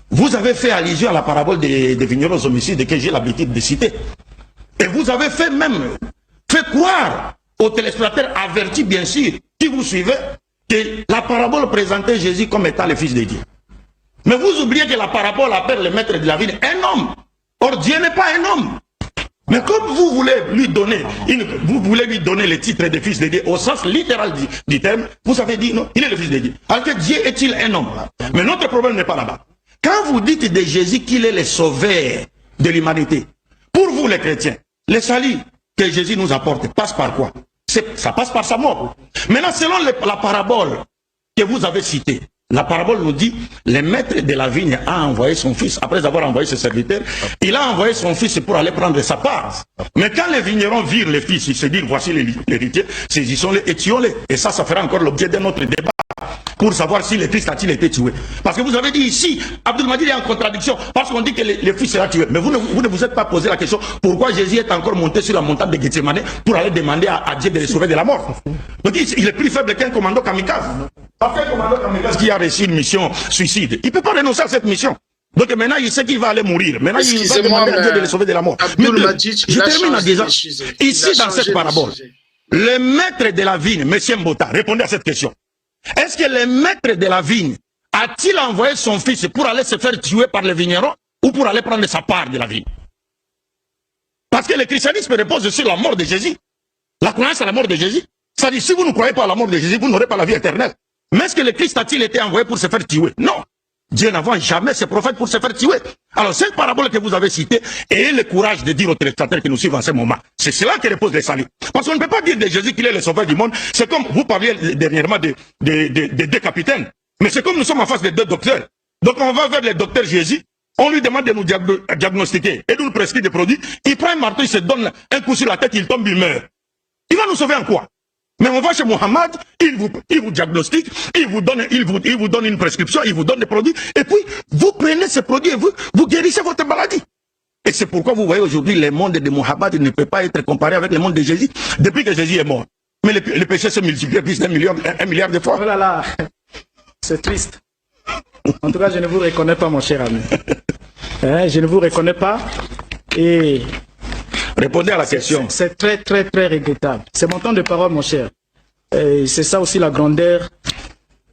Vous avez fait allusion à la parabole des vignerons homicides que j'ai l'habitude de citer. Et vous avez fait croire aux téléspectateurs avertis, bien sûr, qui vous suivez, que la parabole présentait Jésus comme étant le Fils de Dieu. Mais vous oubliez que la parabole appelle le maître de la ville un homme. Or, Dieu n'est pas un homme. Mais comme vous voulez lui donner le titre de Fils de Dieu au sens littéral du terme, vous avez dit non, il est le Fils de Dieu. Alors que Dieu est-il un homme? Mais notre problème n'est pas là-bas. Quand vous dites de Jésus qu'il est le sauveur de l'humanité, pour vous les chrétiens, le salut que Jésus nous apporte passe par quoi? Ça passe par sa mort. Maintenant, selon la parabole que vous avez citée, La parabole nous dit, le maître de la vigne a envoyé son fils, après avoir envoyé ses serviteurs, il a envoyé son fils pour aller prendre sa part. Mais quand les vignerons virent les fils, ils se disent, voici l'héritier, saisissons-les et tuons-les. Et ça fera encore l'objet d'un autre débat pour savoir si le Christ a-t-il été tué. Parce que vous avez dit ici, Abdul Mahdi est en contradiction, parce qu'on dit que le fils sera tué. Mais vous ne vous êtes pas posé la question, pourquoi Jésus est encore monté sur la montagne de Gethsemane pour aller demander à Dieu de le sauver de la mort. Donc il est plus faible qu'un commando kamikaze. Parce qu'un commando kamikaze qui a reçu une mission suicide, il ne peut pas renoncer à cette mission. Donc maintenant, il sait qu'il va aller mourir. Maintenant, il va demander à Dieu de le sauver de la mort. Mais je termine en disant, ici dans cette parabole, le maître de la vigne, M. Mbota, répondez à cette question. Est-ce que le maître de la vigne a-t-il envoyé son fils pour aller se faire tuer par les vignerons ou pour aller prendre sa part de la vigne? Parce que le christianisme repose sur la mort de Jésus. La croyance à la mort de Jésus. C'est-à-dire, si vous ne croyez pas à la mort de Jésus, vous n'aurez pas la vie éternelle. Mais est-ce que le Christ a-t-il été envoyé pour se faire tuer? Non. Dieu n'envoie jamais ses prophètes pour se faire tuer. Alors, cette parabole que vous avez citée, ayez le courage de dire aux téléspectateurs qui nous suivent en ce moment. C'est cela qui repose le salut. Parce qu'on ne peut pas dire de Jésus qu'il est le sauveur du monde. C'est comme, vous parliez dernièrement de deux capitaines. Mais c'est comme nous sommes en face de deux docteurs. Donc, on va vers le docteur Jésus. On lui demande de nous diagnostiquer et de nous prescrire des produits. Il prend un marteau, il se donne un coup sur la tête, il tombe, il meurt. Il va nous sauver en quoi? Mais on va chez Mohammed, il vous diagnostique, il vous donne une prescription, il vous donne des produits, et puis vous prenez ces produits et vous guérissez votre maladie. Et c'est pourquoi vous voyez aujourd'hui le monde de Mohammed ne peut pas être comparé avec le monde de Jésus depuis que Jésus est mort. Mais le péché se multiplie plus d'un milliard de fois. Oh là là, c'est triste. En tout cas, je ne vous reconnais pas, mon cher ami. Je ne vous reconnais pas. Et répondez à la question. C'est très, très, très regrettable. C'est mon temps de parole, mon cher. C'est ça aussi la grandeur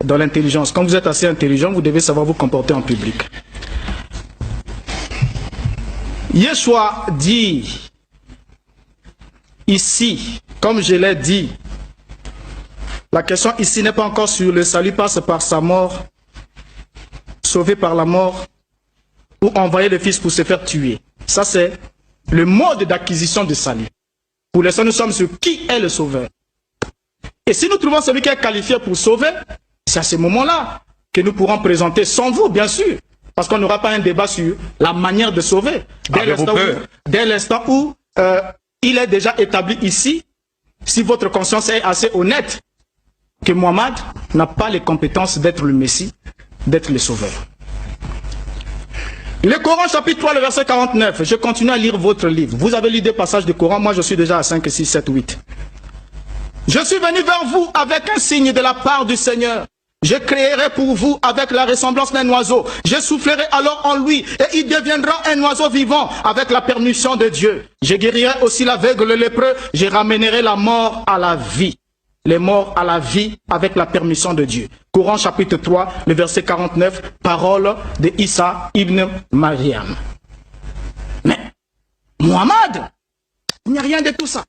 dans l'intelligence. Quand vous êtes assez intelligent, vous devez savoir vous comporter en public. Yeshua dit ici, comme je l'ai dit, la question ici n'est pas encore sur le salut passe par sa mort, sauvé par la mort, ou envoyer le Fils pour se faire tuer. Ça, c'est le mode d'acquisition du salut. Pour l'instant, nous sommes sur qui est le sauveur. Et si nous trouvons celui qui est qualifié pour sauver, c'est à ce moment-là que nous pourrons présenter, sans vous, bien sûr, parce qu'on n'aura pas un débat sur la manière de sauver. Dès l'instant où il est déjà établi ici, si votre conscience est assez honnête, que Mohammed n'a pas les compétences d'être le Messie, d'être le sauveur. Le Coran chapitre 3, le verset 49. Je continue à lire votre livre. Vous avez lu des passages du Coran, moi je suis déjà à 5, 6, 7, 8. Je suis venu vers vous avec un signe de la part du Seigneur. Je créerai pour vous avec la ressemblance d'un oiseau. Je soufflerai alors en lui et il deviendra un oiseau vivant avec la permission de Dieu. Je guérirai aussi l'aveugle, le lépreux. Je ramènerai la mort à la vie. Les morts à la vie avec la permission de Dieu. Coran chapitre 3, le verset 49, parole de Issa ibn Mariam. Mais, Mohammed, il n'y a rien de tout ça.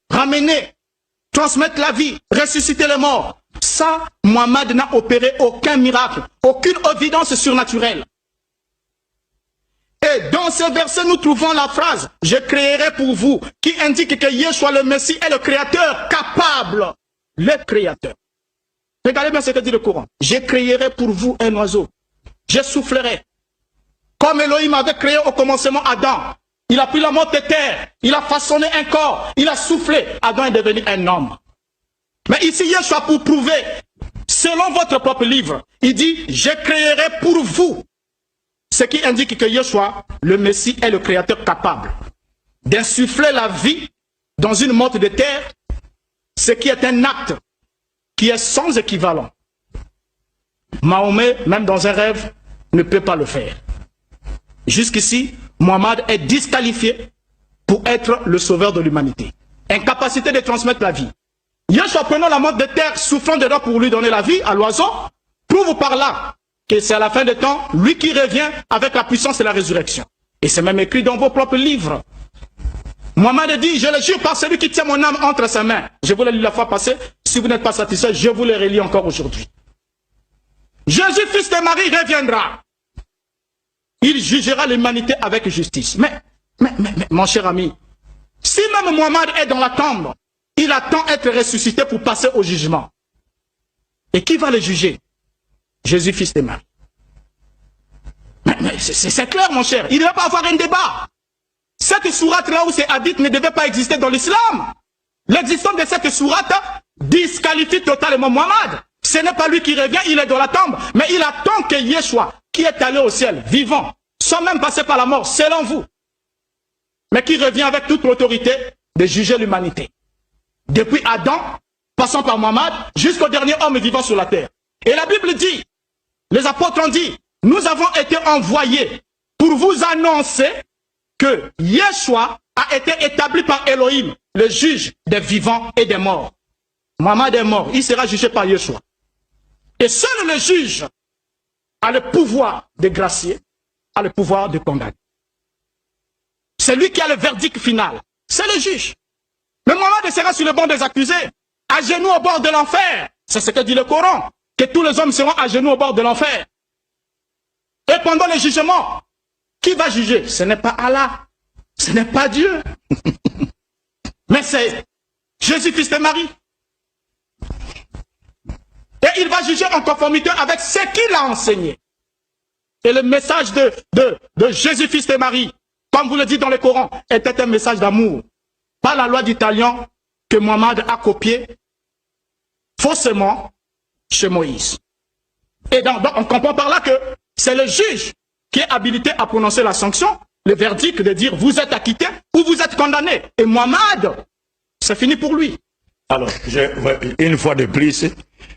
Ramener, transmettre la vie, ressusciter les morts. Ça, Mohammed n'a opéré aucun miracle, aucune évidence surnaturelle. Et dans ce verset, nous trouvons la phrase « Je créerai pour vous » qui indique que Yeshua le Messie est le créateur capable. Le créateur. Regardez bien ce que dit le Coran. « Je créerai pour vous un oiseau. Je soufflerai. » Comme Elohim avait créé au commencement Adam. Il a pris la mode de terre. Il a façonné un corps. Il a soufflé. Adam est devenu un homme. Mais ici, Yeshua, pour prouver, selon votre propre livre, il dit « Je créerai pour vous ». Ce qui indique que Yeshua, le Messie, est le créateur capable d'insuffler la vie dans une motte de terre, ce qui est un acte qui est sans équivalent. Mahomet, même dans un rêve, ne peut pas le faire. Jusqu'ici, Mohammed est disqualifié pour être le sauveur de l'humanité. Incapacité de transmettre la vie. Yeshua, prenant la motte de terre, soufflant dedans pour lui donner la vie à l'oiseau, prouve par là que c'est à la fin des temps, lui qui revient avec la puissance et la résurrection. Et c'est même écrit dans vos propres livres. Mohammed dit, je le jure par celui qui tient mon âme entre ses mains. Je vous l'ai lu la fois passée. Si vous n'êtes pas satisfait, je vous le relis encore aujourd'hui. Jésus, fils de Marie, reviendra. Il jugera l'humanité avec justice. Mais, mon cher ami, si même Mohammed est dans la tombe, il attend être ressuscité pour passer au jugement. Et qui va le juger? Jésus, fils de Marie. Mais c'est clair, mon cher. Il ne va pas avoir un débat. Cette sourate là où c'est hadith ne devait pas exister dans l'islam. L'existence de cette sourate disqualifie totalement Mohammed. Ce n'est pas lui qui revient, il est dans la tombe. Mais il attend que Yeshua, qui est allé au ciel, vivant, sans même passer par la mort, selon vous, mais qui revient avec toute l'autorité de juger l'humanité. Depuis Adam, passant par Mohammed, jusqu'au dernier homme vivant sur la terre. Et la Bible dit, les apôtres ont dit, nous avons été envoyés pour vous annoncer que Yeshua a été établi par Elohim, le juge des vivants et des morts. Mohammed est mort, il sera jugé par Yeshua. Et seul le juge a le pouvoir de gracier, a le pouvoir de condamner. C'est lui qui a le verdict final. C'est le juge. Mais Mohammed sera sur le banc des accusés, à genoux au bord de l'enfer. C'est ce que dit le Coran, que tous les hommes seront à genoux au bord de l'enfer. Et pendant le jugement, qui va juger? Ce n'est pas Allah, ce n'est pas Dieu. Mais c'est Jésus, fils de Marie. Et il va juger en conformité avec ce qu'il a enseigné. Et le message de Jésus, fils de Marie, comme vous le dites dans le Coran, était un message d'amour. Pas la loi d'Italien que Mohammed a copiée faussement chez Moïse. Et donc on comprend par là que c'est le juge qui est habilité à prononcer la sanction, le verdict de dire vous êtes acquitté ou vous êtes condamné. Et Mohammed, c'est fini pour lui. Alors, une fois de plus,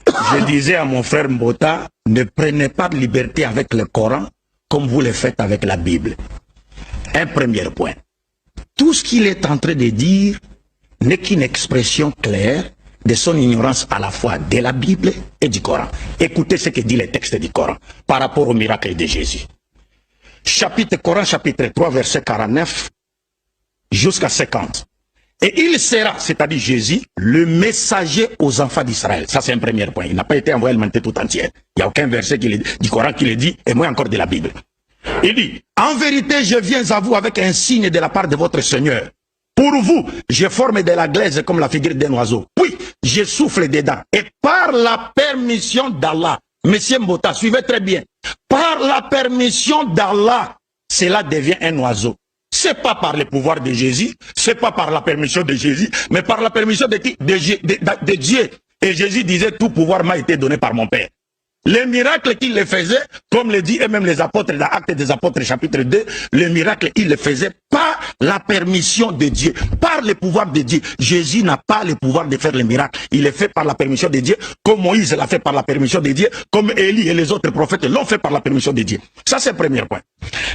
je disais à mon frère Mbota, ne prenez pas de liberté avec le Coran comme vous le faites avec la Bible. Un premier point. Tout ce qu'il est en train de dire n'est qu'une expression claire de son ignorance à la fois de la Bible et du Coran. Écoutez ce que dit le texte du Coran par rapport au miracle de Jésus. Coran chapitre 3, verset 49 jusqu'à 50. Et il sera, c'est-à-dire Jésus, le messager aux enfants d'Israël. Ça, c'est un premier point. Il n'a pas été envoyé à l'humanité tout entière. Il n'y a aucun verset du Coran qui le dit, et moins encore de la Bible. Il dit, en vérité, je viens à vous avec un signe de la part de votre Seigneur. Pour vous, je forme de la glaise comme la figure d'un oiseau. Puis, je souffle dedans. Et par la permission d'Allah, Monsieur Mbota, suivez très bien. Par la permission d'Allah, cela devient un oiseau. C'est pas par le pouvoir de Jésus, c'est pas par la permission de Jésus, mais par la permission de Dieu. Et Jésus disait, tout pouvoir m'a été donné par mon Père. Les miracles qu'il les faisait, comme le dit et même les apôtres dans Actes des Apôtres chapitre 2, les miracles il les faisait par la permission de Dieu, par le pouvoir de Dieu. Jésus n'a pas le pouvoir de faire les miracles. Il les fait par la permission de Dieu, comme Moïse l'a fait par la permission de Dieu, comme Élie et les autres prophètes l'ont fait par la permission de Dieu. Ça c'est le premier point.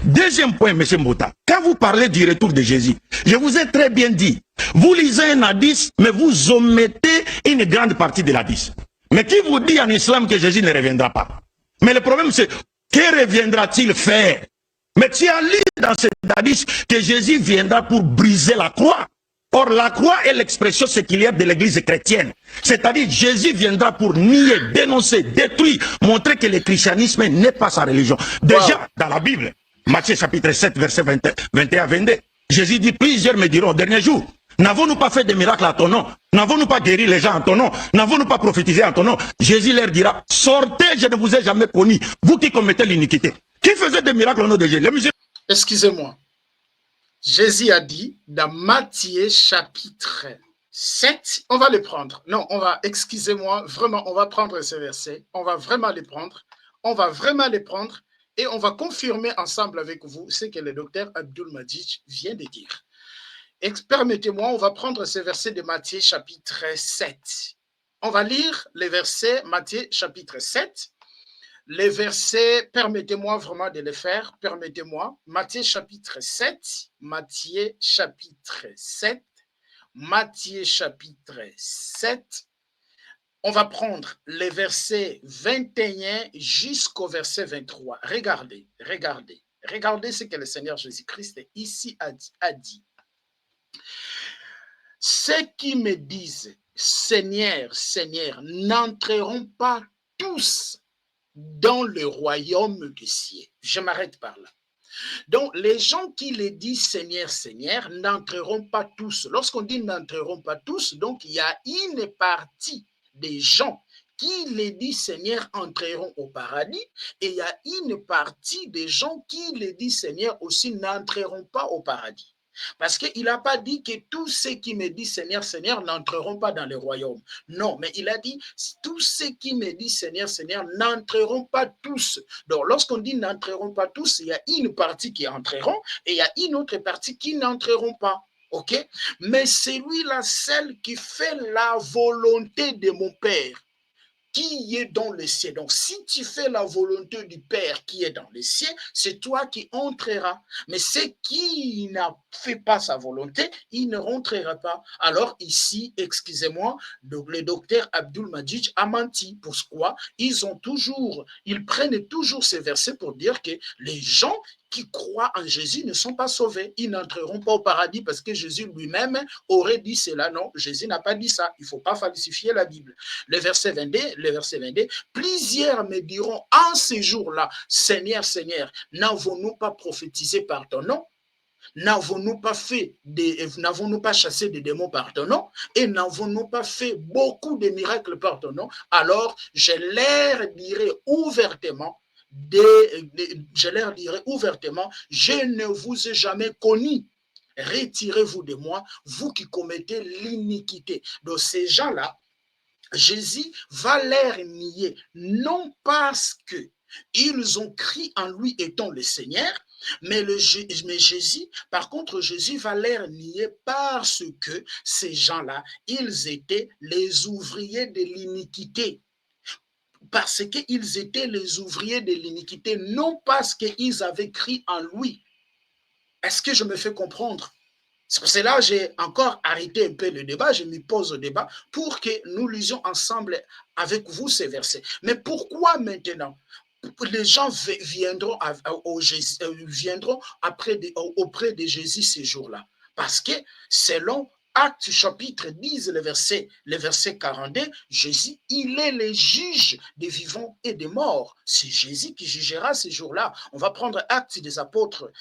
Deuxième point, M. Mbota, quand vous parlez du retour de Jésus, je vous ai très bien dit, vous lisez un hadith, mais vous omettez une grande partie de l'hadith. Mais qui vous dit en islam que Jésus ne reviendra pas? Mais le problème c'est, que reviendra-t-il faire? Mais tu as lu dans cet hadith que Jésus viendra pour briser la croix. Or la croix est l'expression séculière de l'église chrétienne. C'est-à-dire Jésus viendra pour nier, dénoncer, détruire, montrer que le christianisme n'est pas sa religion. Déjà dans la Bible, Matthieu chapitre 7 verset 21-22, Jésus dit, plusieurs me diront au dernier jour, n'avons-nous pas fait des miracles à ton nom? N'avons-nous pas guéri les gens en ton nom? N'avons-nous pas prophétisé en ton nom? Jésus leur dira, sortez, je ne vous ai jamais connu, vous qui commettez l'iniquité. Qui faisait des miracles au nom de Jésus? Excusez-moi. Jésus a dit dans Matthieu chapitre 7, on va les prendre. Non, on va, excusez-moi, vraiment, on va prendre ces versets. On va vraiment les prendre. On va vraiment les prendre et on va confirmer ensemble avec vous ce que le docteur Abdul Majid vient de dire. Permettez-moi, on va prendre ces versets de Matthieu chapitre 7. On va lire les versets Matthieu chapitre 7. Les versets, permettez-moi vraiment de les faire, permettez-moi. Matthieu chapitre 7, Matthieu chapitre 7, Matthieu chapitre 7. On va prendre les versets 21 jusqu'au verset 23. Regardez, regardez, regardez ce que le Seigneur Jésus-Christ ici a dit. Ceux qui me disent, Seigneur, Seigneur, n'entreront pas tous dans le royaume du ciel. Je m'arrête par là. Donc, les gens qui les disent Seigneur, Seigneur, n'entreront pas tous. Lorsqu'on dit n'entreront pas tous, donc il y a une partie des gens qui, les 10 seigneurs, entreront au paradis, et il y a une partie des gens qui, les 10 seigneurs aussi, n'entreront pas au paradis. Parce qu'il n'a pas dit que tous ceux qui me disent Seigneur, Seigneur n'entreront pas dans le royaume. Non, mais il a dit tous ceux qui me disent Seigneur, Seigneur n'entreront pas tous. Donc, lorsqu'on dit n'entreront pas tous, il y a une partie qui entreront et il y a une autre partie qui n'entreront pas. OK? Mais c'est lui-là, celle qui fait la volonté de mon Père, qui est dans le ciel. Donc, si tu fais la volonté du Père qui est dans le ciel, c'est toi qui entreras. Mais ceux qui n'a fait pas sa volonté, il ne rentrera pas. Alors ici, excusez-moi, le docteur Abdul Majid a menti. Pourquoi? Ils prennent toujours ces versets pour dire que les gens qui croient en Jésus ne sont pas sauvés. Ils n'entreront pas au paradis parce que Jésus lui-même aurait dit cela. Non, Jésus n'a pas dit ça. Il ne faut pas falsifier la Bible. Le verset 22, plusieurs me diront en ces jours-là, Seigneur, Seigneur, n'avons-nous pas prophétisé par ton nom? N'avons-nous pas chassé des démons par ton nom? Et n'avons-nous pas fait beaucoup de miracles par ton nom? Alors, je leur dirai ouvertement, je ne vous ai jamais connu. Retirez-vous de moi, vous qui commettez l'iniquité. Donc ces gens-là, Jésus va leur nier, non parce qu'ils ont cru en lui étant le Seigneur, mais Jésus, par contre, Jésus va leur nier parce que ces gens-là, ils étaient les ouvriers de l'iniquité. Parce qu'ils étaient les ouvriers de l'iniquité, non parce qu'ils avaient cru en lui. Est-ce que je me fais comprendre? C'est pour cela que j'ai encore arrêté un peu le débat, je m'y pose au débat, pour que nous lisions ensemble avec vous ces versets. Mais pourquoi maintenant les gens viendront auprès de Jésus ces jours-là? Parce que selon Actes chapitre 10, le verset 42, Jésus, il est le juge des vivants et des morts. C'est Jésus qui jugera ces jours-là. On va prendre Actes des Apôtres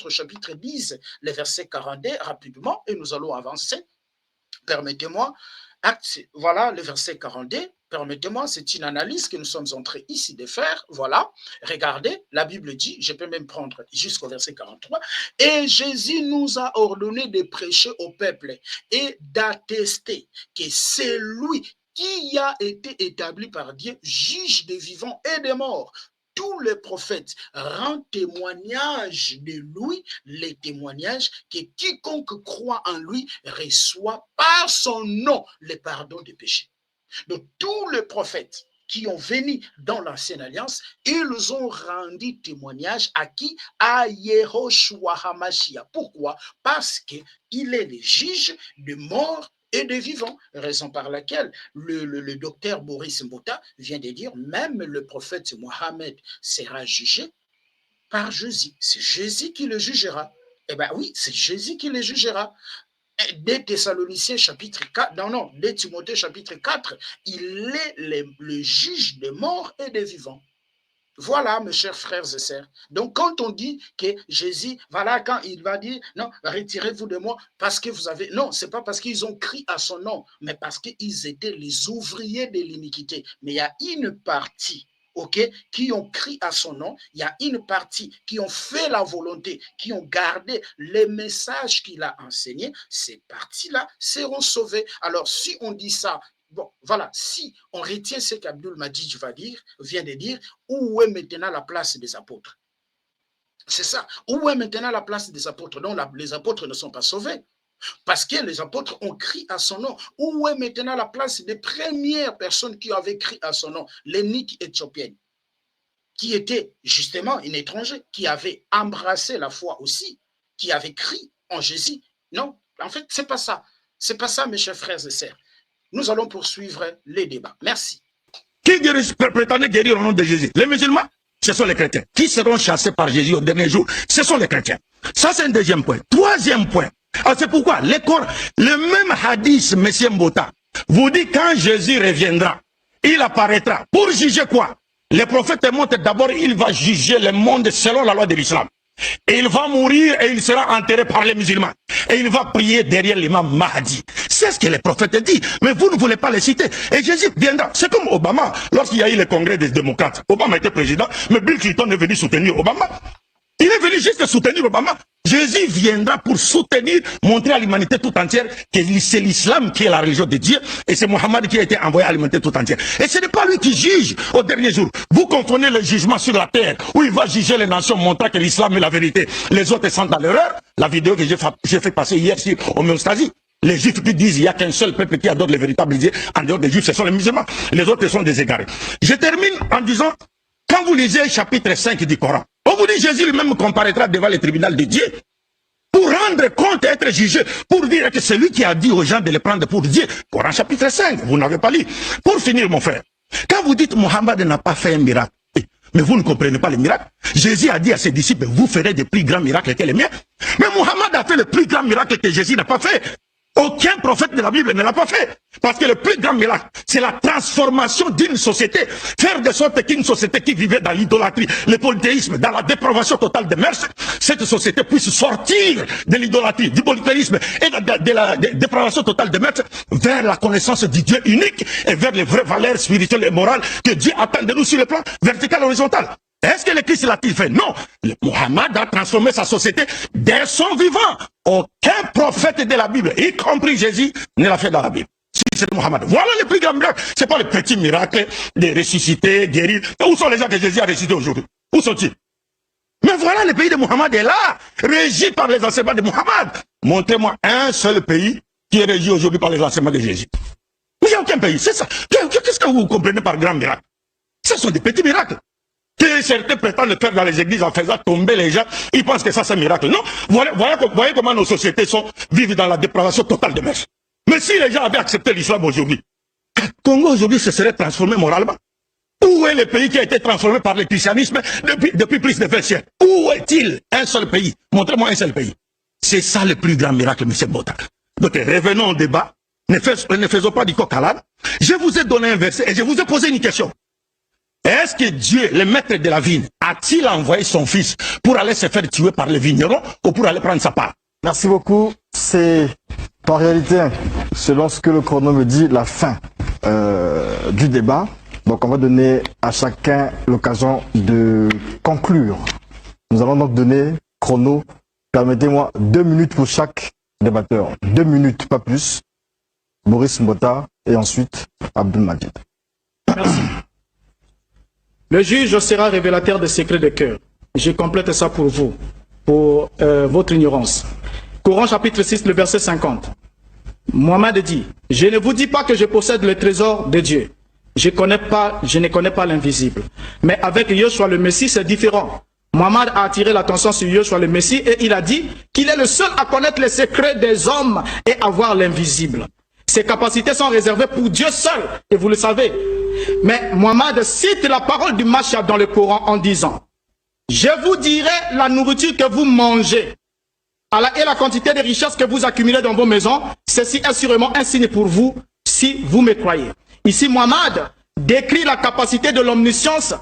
chapitre 10, le verset 42 rapidement et nous allons avancer. Permettez-moi, voilà le verset 42. Permettez-moi, c'est une analyse que nous sommes en train ici de faire. Voilà, regardez, la Bible dit, je peux même prendre jusqu'au verset 43, et Jésus nous a ordonné de prêcher au peuple et d'attester que c'est lui qui a été établi par Dieu, juge des vivants et des morts. Tous les prophètes rendent témoignage de lui, les témoignages que quiconque croit en lui reçoit par son nom le pardon des péchés. Donc, tous les prophètes qui ont venu dans l'ancienne alliance, ils ont rendu témoignage à qui? À Yehoshua HaMashiach. Pourquoi? Parce qu'il est le juge des morts et des vivants, raison par laquelle le docteur Boris Mbota vient de dire, même le prophète Mohammed sera jugé par Jésus. C'est Jésus qui le jugera. Eh bien oui, c'est Jésus qui le jugera. Dès Thessaloniciens chapitre 4, dès Timothée chapitre 4, il est le juge des morts et des vivants. Voilà, mes chers frères et sœurs. Donc, quand on dit que Jésus, voilà, quand il va dire, non, retirez-vous de moi, parce que vous avez, non, c'est pas parce qu'ils ont crié à son nom, mais parce qu'ils étaient les ouvriers de l'iniquité. Mais il y a une partie, qui ont crié à son nom, il y a une partie qui ont fait la volonté, qui ont gardé les messages qu'il a enseignés, ces parties-là seront sauvées. Alors, si on dit ça, bon, voilà, si on retient ce qu'Abdul Majid vient de dire, où est maintenant la place des apôtres? C'est ça. Où est maintenant la place des apôtres? Non, les apôtres ne sont pas sauvés. Parce que les apôtres ont crié à son nom. Où est maintenant la place des premières personnes qui avaient crié à son nom? L'énike éthiopienne, qui était justement une étrangère, qui avait embrassé la foi aussi, qui avait crié en Jésus. Non, en fait, c'est pas ça. C'est pas ça, mes chers frères et sœurs. Nous allons poursuivre les débats. Merci. Qui prétendait guérir au nom de Jésus? Les musulmans, ce sont les chrétiens. Qui seront chassés par Jésus au dernier jour? Ce sont les chrétiens. Ça, c'est un deuxième point. Troisième point. Alors, c'est pourquoi le même hadith, M. Mbota, vous dit quand Jésus reviendra, il apparaîtra. Pour juger quoi? Les prophètes montrent d'abord, il va juger le monde selon la loi de l'islam. Et il va mourir et il sera enterré par les musulmans. Et il va prier derrière l'imam Mahdi. C'est ce que les prophètes disent. Mais vous ne voulez pas les citer. Et Jésus viendra. C'est comme Obama. Lorsqu'il y a eu le congrès des démocrates. Obama était président, mais Bill Clinton est venu soutenir Obama. Il est venu juste soutenir Obama. Jésus viendra pour soutenir, montrer à l'humanité tout entière que c'est l'islam qui est la religion de Dieu et c'est Mohammed qui a été envoyé à l'humanité tout entière. Et ce n'est pas lui qui juge au dernier jour. Vous confondez le jugement sur la terre où il va juger les nations montrant que l'islam est la vérité. Les autres sont dans l'erreur. La vidéo que j'ai fait passer hier sur homéostasie. Les juifs qui disent il n'y a qu'un seul peuple qui adore le véritable Dieu. En dehors des juifs, ce sont les musulmans. Les autres sont des égarés. Je termine en disant, quand vous lisez chapitre 5 du Coran, on vous dit Jésus lui-même comparaîtra devant le tribunal de Dieu pour rendre compte et être jugé, pour dire que c'est lui qui a dit aux gens de le prendre pour Dieu. Coran chapitre 5, vous n'avez pas lu. Pour finir, mon frère, quand vous dites Mohammed n'a pas fait un miracle, mais vous ne comprenez pas le miracle. Jésus a dit à ses disciples, vous ferez des plus grands miracles que les miens. Mais Mohammed a fait le plus grand miracle que Jésus n'a pas fait. Aucun prophète de la Bible ne l'a pas fait. Parce que le plus grand miracle, c'est la transformation d'une société. Faire de sorte qu'une société qui vivait dans l'idolâtrie, le polythéisme, dans la dépravation totale des mœurs, cette société puisse sortir de l'idolâtrie, du polythéisme et de la dépravation totale des mœurs vers la connaissance du Dieu unique et vers les vraies valeurs spirituelles et morales que Dieu attend de nous sur le plan vertical et horizontal. Est-ce que le Christ l'a-t-il fait? Non. Mohammed a transformé sa société dès son vivant. Aucun prophète de la Bible, y compris Jésus, ne l'a fait dans la Bible. Si c'est Mohammed. Voilà le plus grand miracle. C'est pas le petit miracle de ressusciter, guérir. Où sont les gens que Jésus a ressuscités aujourd'hui? Où sont-ils? Mais voilà, le pays de Mohammed est là, régi par les enseignements de Mohammed. Montrez-moi un seul pays qui est régi aujourd'hui par les enseignements de Jésus. Mais il n'y a aucun pays, c'est ça. Qu'est-ce que vous comprenez par grand miracle? Ce sont des petits miracles. Que certains prétendent faire dans les églises en faisant tomber les gens, ils pensent que ça c'est un miracle. Non, voyez comment nos sociétés vivent dans la dépravation totale de mœurs. Mais si les gens avaient accepté l'islam aujourd'hui, Congo aujourd'hui se serait transformé moralement. Où est le pays qui a été transformé par le christianisme depuis plus de 20 siècles? Où est-il? Un seul pays. Montrez-moi un seul pays. C'est ça le plus grand miracle, M. Bota. Donc revenons au débat. Ne faisons pas du coq à l'âne. Je vous ai donné un verset et je vous ai posé une question. Est-ce que Dieu, le maître de la vigne, a-t-il envoyé son fils pour aller se faire tuer par les vignerons ou pour aller prendre sa part? Merci beaucoup. C'est en réalité, selon ce que le chrono me dit, la fin du débat. Donc on va donner à chacun l'occasion de conclure. Nous allons donc donner, chrono, permettez-moi 2 minutes pour chaque débatteur. 2 minutes, pas plus. Maurice Mbota et ensuite Abdul Majid. Merci. Le juge sera révélateur des secrets de cœur. Je complète ça pour vous, pour votre ignorance. Coran chapitre 6, le verset 50. Mohammed dit, je ne vous dis pas que je possède le trésor de Dieu. Je ne connais pas l'invisible. Mais avec Yeshua le Messie, c'est différent. Mohammed a attiré l'attention sur Yeshua le Messie et il a dit qu'il est le seul à connaître les secrets des hommes et à voir l'invisible. Ses capacités sont réservées pour Dieu seul, et vous le savez. Mais Mohammed cite la parole du Mashiach dans le Coran en disant, je vous dirai la nourriture que vous mangez et la quantité de richesses que vous accumulez dans vos maisons. Ceci est sûrement un signe pour vous si vous me croyez. Ici, Mohammed décrit la capacité de l'omniscience,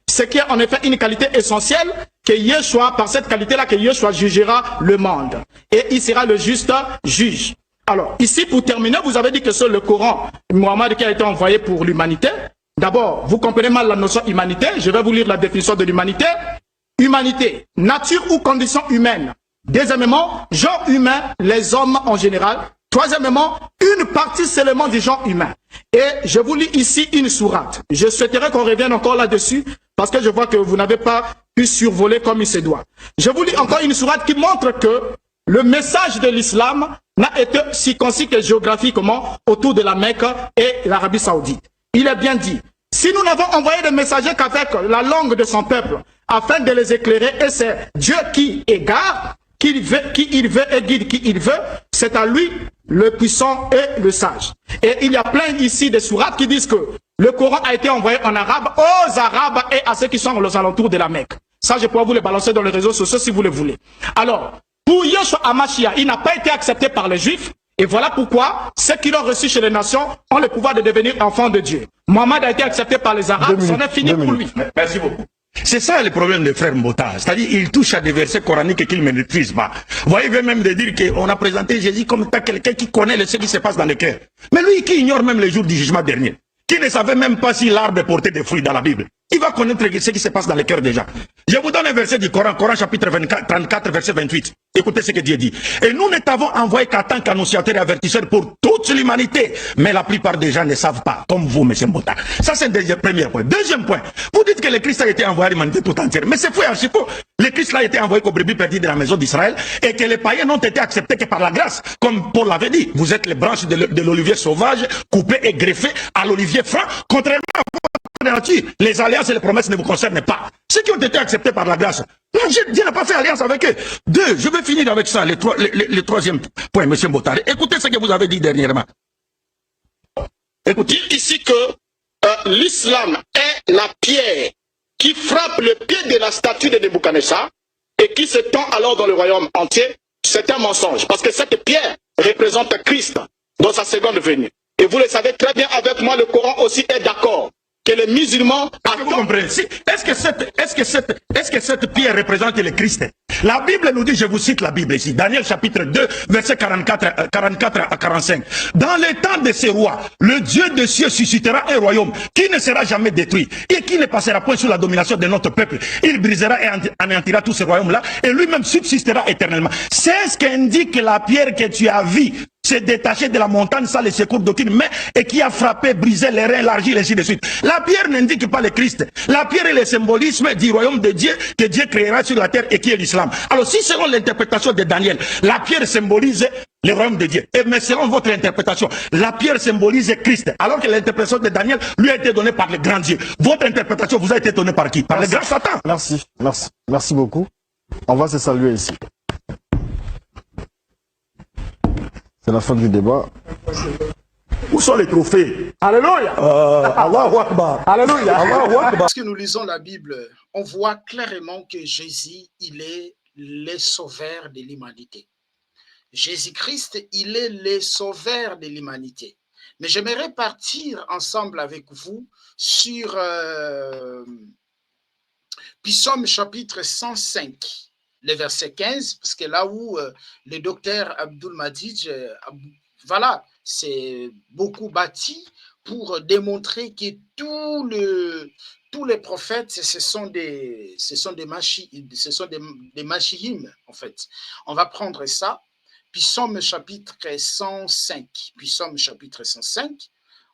ce qui est en effet une qualité essentielle que Yeshua, par cette qualité-là, que Yeshua jugera le monde. Et il sera le juste juge. Alors, ici, pour terminer, vous avez dit que c'est le Coran, Mohammed, qui a été envoyé pour l'humanité. D'abord, vous comprenez mal la notion humanité. Je vais vous lire la définition de l'humanité. Humanité, nature ou condition humaine. Deuxièmement, genre humain, les hommes en général. Troisièmement, une partie seulement du genre humain. Et je vous lis ici une sourate. Je souhaiterais qu'on revienne encore là-dessus, parce que je vois que vous n'avez pas pu survoler comme il se doit. Je vous lis encore une sourate qui montre que le message de l'islam n'a été circoncis que géographiquement autour de la Mecque et l'Arabie Saoudite. Il est bien dit, si nous n'avons envoyé des messagers qu'avec la langue de son peuple, afin de les éclairer, et c'est Dieu qui égare, qui il veut et guide qui il veut, c'est à lui le puissant et le sage. Et il y a plein ici de sourates qui disent que le Coran a été envoyé en arabe aux Arabes et à ceux qui sont aux alentours de la Mecque. Ça, je pourrais vous les balancer dans les réseaux sociaux si vous le voulez. Alors, pour Yeshua HaMashiach, il n'a pas été accepté par les Juifs. Et voilà pourquoi ceux qui l'ont reçu chez les nations ont le pouvoir de devenir enfants de Dieu. Mohammed a été accepté par les Arabes, c'en est fini pour lui. Merci beaucoup. C'est ça le problème des frères Mbota. C'est-à-dire, ils touchent à des versets coraniques qu'ils ne maîtrisent pas. Vous voyez, même de dire qu'on a présenté Jésus comme quelqu'un qui connaît ce qui se passe dans le cœur. Mais lui qui ignore même les jours du jugement dernier, qui ne savait même pas si l'arbre portait des fruits dans la Bible, il va connaître ce qui se passe dans le cœur déjà. Je vous donne un verset du Coran, Coran chapitre 34, verset 28. Écoutez ce que Dieu dit. Et nous ne t'avons envoyé qu'en tant qu'annonciateur et avertisseur pour toute l'humanité. Mais la plupart des gens ne savent pas, comme vous, M. Mbota. Ça, c'est le premier point. Deuxième point, vous dites que le Christ a été envoyé à l'humanité tout entière. Mais c'est fou, archi faux. Le Christ a été envoyé qu'aux brebis perdues de la maison d'Israël et que les païens n'ont été acceptés que par la grâce. Comme Paul l'avait dit, vous êtes les branches de l'olivier sauvage, coupées et greffées à l'olivier franc, contrairement à nature, les alliances et les promesses ne vous concernent pas. Ceux qui ont été acceptés par la grâce, Dieu n'a pas fait alliance avec eux. Deux, je vais finir avec ça, le troisième point, M. Mbotare. Écoutez ce que vous avez dit dernièrement. Écoutez. Dit ici que l'islam est la pierre qui frappe le pied de la statue de Nebuchadnezzar et qui se tend alors dans le royaume entier. C'est un mensonge, parce que cette pierre représente Christ dans sa seconde venue. Et vous le savez très bien, avec moi, le Coran aussi est d'accord que les musulmans... Vous comprenez? Est-ce que cette pierre représente le Christ? La Bible nous dit, je vous cite la Bible ici, Daniel chapitre 2, verset 44 à 45. Dans les temps de ces rois, le Dieu des cieux suscitera un royaume qui ne sera jamais détruit et qui ne passera point sous la domination de notre peuple. Il brisera et anéantira tous ces royaumes-là et lui-même subsistera éternellement. C'est ce qu'indique la pierre que tu as vue. s'est détaché de la montagne sans le secours d'aucune main et qui a frappé, brisé les reins, l'argile, ainsi de suite. La pierre n'indique pas le Christ. La pierre est le symbolisme du royaume de Dieu que Dieu créera sur la terre et qui est l'islam. Alors si selon l'interprétation de Daniel, la pierre symbolise le royaume de Dieu. Mais selon votre interprétation, la pierre symbolise Christ. Alors que l'interprétation de Daniel lui a été donnée par le grand Dieu. Votre interprétation vous a été donnée par qui? Par le grand Satan. Merci beaucoup. On va se saluer ici. C'est la fin du débat. Où sont les trophées? Alléluia. Allahu Akbar. Alléluia. Allahu Akbar. Lorsque nous lisons la Bible, on voit clairement que Jésus, il est le sauveur de l'humanité. Jésus-Christ, il est le sauveur de l'humanité. Mais j'aimerais partir ensemble avec vous sur Psaume chapitre 105, le verset 15, parce que là où le docteur Abdul Majid, voilà, c'est beaucoup bâti pour démontrer que tous les prophètes, ce sont des machihim, en fait. On va prendre ça. Psaume chapitre 105, Psaume chapitre 105,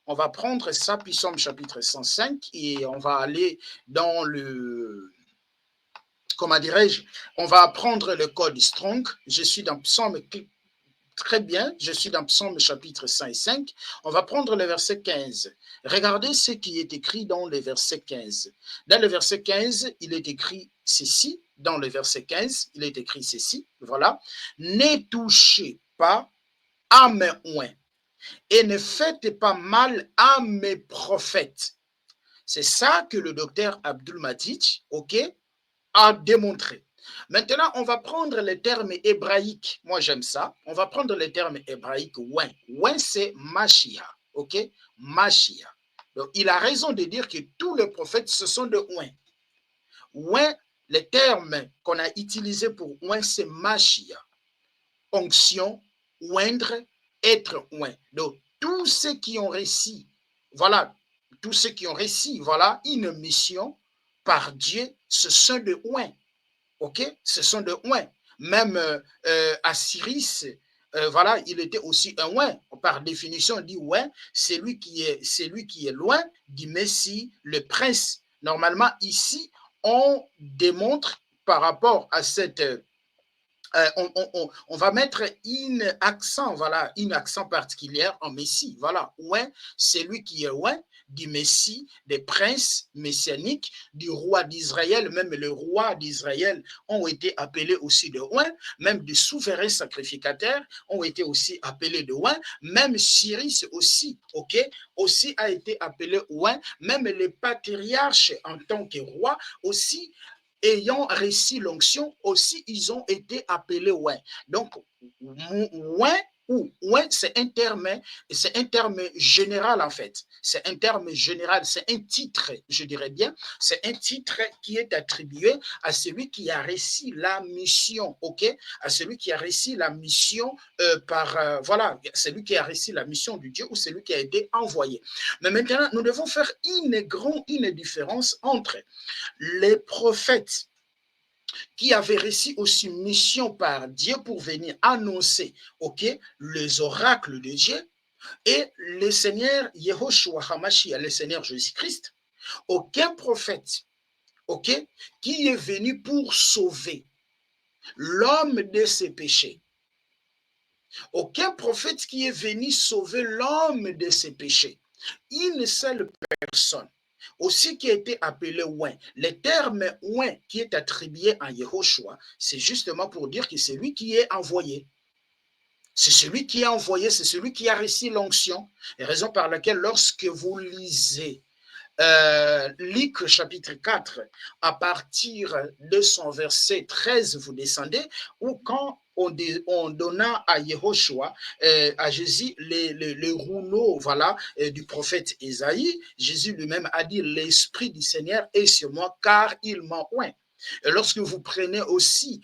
on va prendre ça, Psaume chapitre 105, et on va aller dans le, comment dirais-je, on va prendre le code Strong, je suis dans Psaume, très bien, je suis dans Psaume chapitre 105, on va prendre le verset 15. Regardez ce qui est écrit dans le verset 15. Dans le verset 15, il est écrit ceci. Dans le verset 15, il est écrit ceci, voilà. Ne touchez pas à mes oins et ne faites pas mal à mes prophètes. C'est ça que le docteur Abdul Majid, ok, a démontré. Maintenant, on va prendre les termes hébraïques. Moi, j'aime ça. On va prendre les termes hébraïques oin. Oin, c'est Mashiach, ok, Mashiach. Donc, il a raison de dire que tous les prophètes, ce sont de oin. Oin, le terme qu'on a utilisé pour oin, c'est Mashiach. Onction, oindre, être oin. Donc, tous ceux qui ont réussi, voilà, tous ceux qui ont réussi, voilà, une mission par Dieu, ce sont de oin. Ok? Ce sont de oin. Même Asiris, voilà, il était aussi un oin. Par définition, on dit oin, c'est lui qui est loin du Messie, le prince. Normalement, ici, on démontre par rapport à cette... on va mettre une accent, voilà, une accent particulière en Messie. Voilà, ouin, c'est lui qui est ouin du Messie, des princes messianiques, du roi d'Israël. Même les rois d'Israël ont été appelés aussi de ouin. Même des souverains sacrificateurs ont été aussi appelés de ouin. Même Cyrus aussi, ok, aussi a été appelé ouin. Même les patriarches en tant que rois aussi, ayant reçu l'onction, aussi, ils ont été appelés ouin. Donc, ouin, ou oint, c'est un terme général en fait. C'est un terme général, c'est un titre, je dirais bien, c'est un titre qui est attribué à celui qui a réussi la mission, ok? À celui qui a réussi la mission voilà, celui qui a réussi la mission de Dieu ou celui qui a été envoyé. Mais maintenant, nous devons faire une différence entre les prophètes qui avait reçu aussi mission par Dieu pour venir annoncer, ok, les oracles de Dieu, et le Seigneur Yehoshua Hamashiach, le Seigneur Jésus-Christ. Aucun prophète, ok, qui est venu pour sauver l'homme de ses péchés. Aucun prophète qui est venu sauver l'homme de ses péchés. Une seule personne aussi qui a été appelé oint. Le terme oint qui est attribué à Yehoshua, c'est justement pour dire que c'est lui qui est envoyé. C'est celui qui est envoyé, c'est celui qui a reçu l'onction. Et raison par laquelle lorsque vous lisez Luc chapitre 4, à partir de son verset 13, vous descendez, ou quand on donna à Yehoshua, à Jésus, le rouleau, voilà, du prophète Ésaïe, Jésus lui-même a dit, l'Esprit du Seigneur est sur moi, car il m'a oint. Et lorsque vous prenez aussi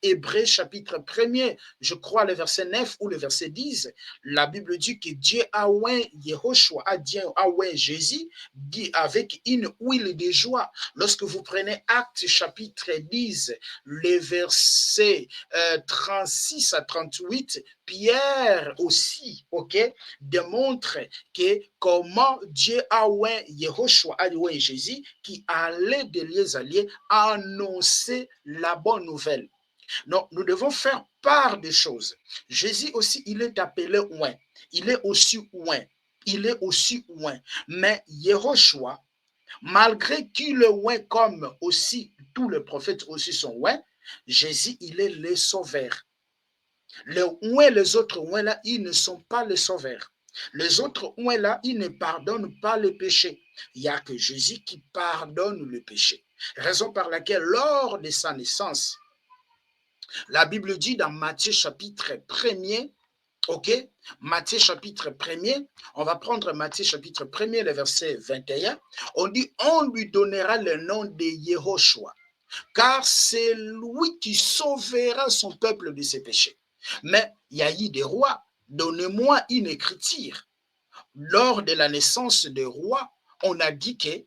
Hébreux chapitre 1er, je crois le verset 9 ou le verset 10, la Bible dit que Dieu a oint Yehoshua, Dieu a oint Jésus, dit avec une huile de joie. Lorsque vous prenez Actes chapitre 10, les versets 36 à 38, Pierre aussi, ok, démontre que comment Dieu a oint Yehoshua, a oint Jésus, qui allait de lieu à lieu annoncer la bonne nouvelle. Donc, nous devons faire part des choses. Jésus aussi, il est appelé oint. Il est aussi oint. Il est aussi oint. Mais Yehoshua, malgré qu'il est oint comme aussi tous les prophètes aussi sont oint, Jésus, il est le sauveur. Les oints, les autres oints là, ils ne sont pas les sauveurs. Les autres oints là, ils ne pardonnent pas le péché. Il n'y a que Jésus qui pardonne le péché. Raison par laquelle, lors de sa naissance, la Bible dit dans Matthieu chapitre 1er, ok, Matthieu chapitre 1er, on va prendre Matthieu chapitre 1er, le verset 21, on dit, on lui donnera le nom de Yehoshua, car c'est lui qui sauvera son peuple de ses péchés. Mais il y a eu des rois, donnez-moi une écriture. Lors de la naissance des rois, on a dit que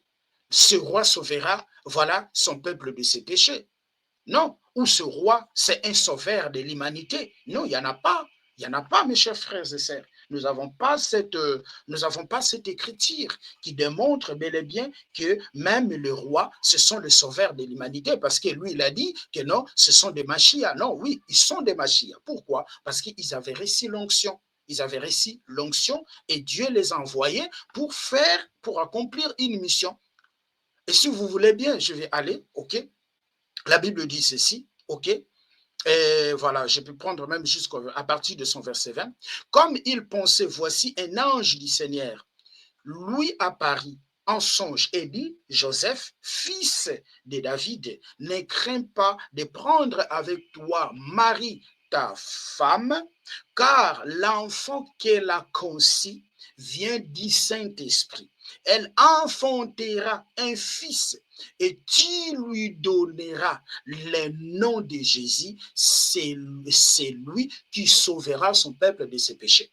ce roi sauvera, voilà, son peuple de ses péchés. Non, ou ce roi, c'est un sauveur de l'humanité. Non, il n'y en a pas. Il n'y en a pas, mes chers frères et sœurs. Nous n'avons pas cette écriture qui démontre bel et bien que même les rois, ce sont les sauveurs de l'humanité, parce que lui, il a dit que non, ce sont des Mashiach. Non, oui, ils sont des Mashiach. Pourquoi? Parce qu'ils avaient reçu l'onction. Ils avaient reçu l'onction et Dieu les a envoyés pour accomplir une mission. Et si vous voulez bien, je vais aller, ok? La Bible dit ceci, ok? Et voilà, je peux prendre même jusqu'à partir de son verset 20. Comme il pensait, voici un ange du Seigneur lui apparut en songe et dit, Joseph, fils de David, ne crains pas de prendre avec toi Marie, ta femme, car l'enfant qu'elle a conçu vient du Saint-Esprit. Elle enfantera un fils et tu lui donneras le nom de Jésus. C'est lui qui sauvera son peuple de ses péchés.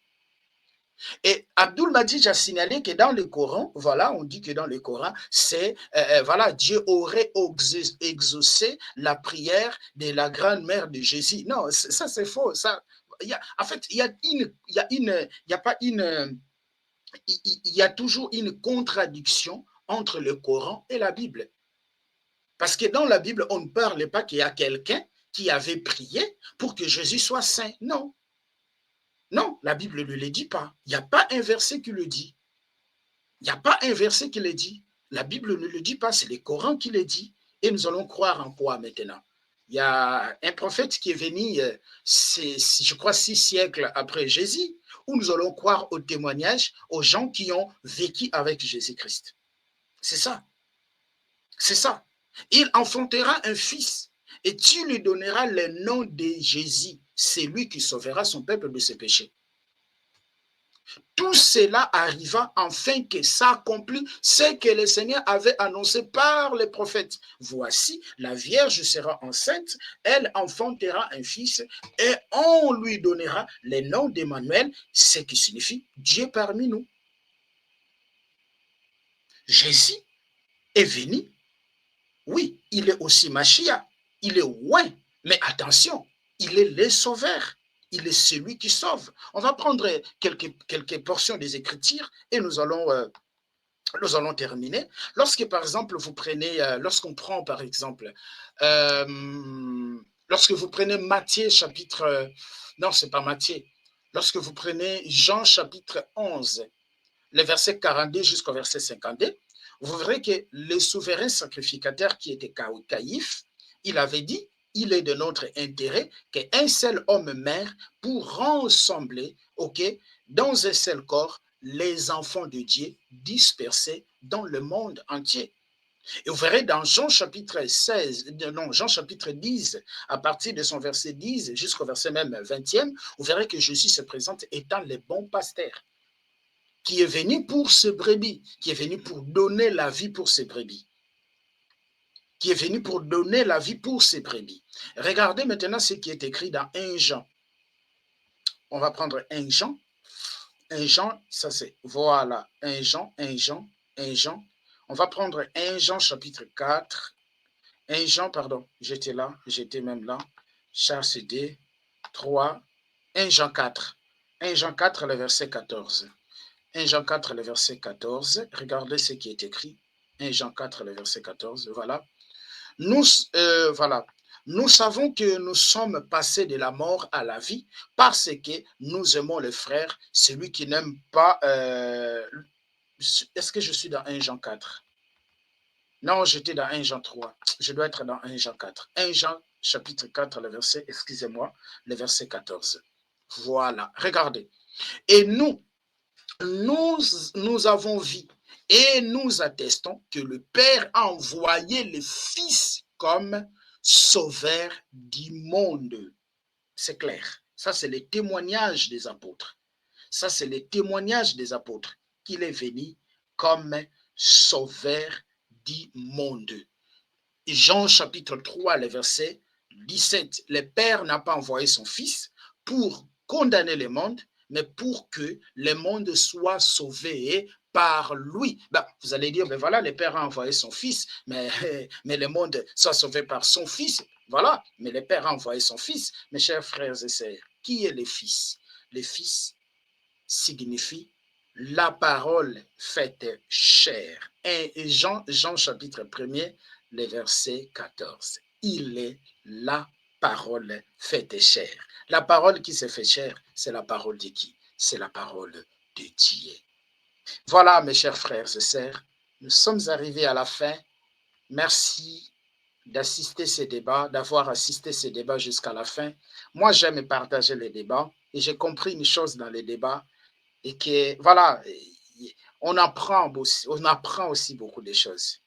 Et Abdul Majid a signalé que dans le Coran, voilà, on dit que dans le Coran, c'est, voilà, Dieu aurait exaucé la prière de la grand-mère de Jésus. Non, ça c'est faux. Ça, en fait, il y a toujours une contradiction entre le Coran et la Bible. Parce que dans la Bible, on ne parle pas qu'il y a quelqu'un qui avait prié pour que Jésus soit saint. Non. Non, la Bible ne le dit pas. Il n'y a pas un verset qui le dit. Il n'y a pas un verset qui le dit. La Bible ne le dit pas, c'est le Coran qui le dit. Et nous allons croire en quoi maintenant? Il y a un prophète qui est venu, je crois, 6 siècles après Jésus, où nous allons croire au témoignage aux gens qui ont vécu avec Jésus-Christ. C'est ça. C'est ça. Il enfantera un fils et tu lui donneras le nom de Jésus. C'est lui qui sauvera son peuple de ses péchés. Tout cela arriva afin que s'accomplit ce que le Seigneur avait annoncé par les prophètes. Voici, la Vierge sera enceinte, elle enfantera un fils et on lui donnera le nom d'Emmanuel, ce qui signifie Dieu parmi nous. Jésus est venu. Oui, il est aussi Machia, il est loin, mais attention, il est le sauveur. Il est celui qui sauve. On va prendre quelques portions des Écritures et nous allons terminer. Lorsque, par exemple, vous prenez, lorsqu'on prend, par exemple, lorsque vous prenez Matthieu chapitre, non, c'est pas Matthieu, lorsque vous prenez Jean chapitre 11, les versets 42 jusqu'au verset 52, vous verrez que le souverain sacrificateur qui était Caïphe, il avait dit, il est de notre intérêt qu'un seul homme meure pour rassembler, dans un seul corps, les enfants de Dieu dispersés dans le monde entier. Et vous verrez dans Jean chapitre 10, à partir de son verset 10 jusqu'au verset même 20e, vous verrez que Jésus se présente étant le bon pasteur, qui est venu pour ses brebis, qui est venu pour donner la vie pour ses brebis. Qui est venu pour donner la vie pour ses brebis. Regardez maintenant ce qui est écrit dans 1 Jean. On va prendre 1 Jean. 1 Jean, ça c'est, voilà, 1 Jean. On va prendre 1 Jean chapitre 4. 1 Jean, pardon, j'étais même là. Chasse 2, 3, 1 Jean 4. 1 Jean 4, le verset 14. 1 Jean 4, le verset 14. Regardez ce qui est écrit. 1 Jean 4, le verset 14, voilà. Nous savons que nous sommes passés de la mort à la vie parce que nous aimons le frère. Celui qui n'aime pas... Est-ce que je suis dans 1 Jean 4? Non, j'étais dans 1 Jean 3. Je dois être dans 1 Jean 4. 1 Jean chapitre 4, le verset 14. Voilà, regardez. Et nous avons vu et nous attestons que le Père a envoyé le Fils comme sauveur du monde. C'est clair. Ça, c'est le témoignage des apôtres. Ça, c'est le témoignage des apôtres qu'il est venu comme sauveur du monde. Jean chapitre 3, le verset 17. Le Père n'a pas envoyé son Fils pour condamner le monde, mais pour que le monde soit sauvé par lui. Vous allez dire, ben voilà, le Père a envoyé son Fils, mais le monde soit sauvé par son Fils. Voilà, mais le Père a envoyé son Fils. Mes chers frères et sœurs, qui est le Fils? Le Fils signifie la parole faite chair. Et Jean chapitre 1er, le verset 14. Il est la parole faite chair. La parole qui se fait chair, c'est la parole de qui? C'est la parole de Dieu. Voilà, mes chers frères et sœurs, nous sommes arrivés à la fin. Merci d'assister ces débats, d'avoir assisté ces débats jusqu'à la fin. Moi, j'aime partager les débats et j'ai compris une chose dans les débats et que, voilà, on apprend aussi beaucoup de choses.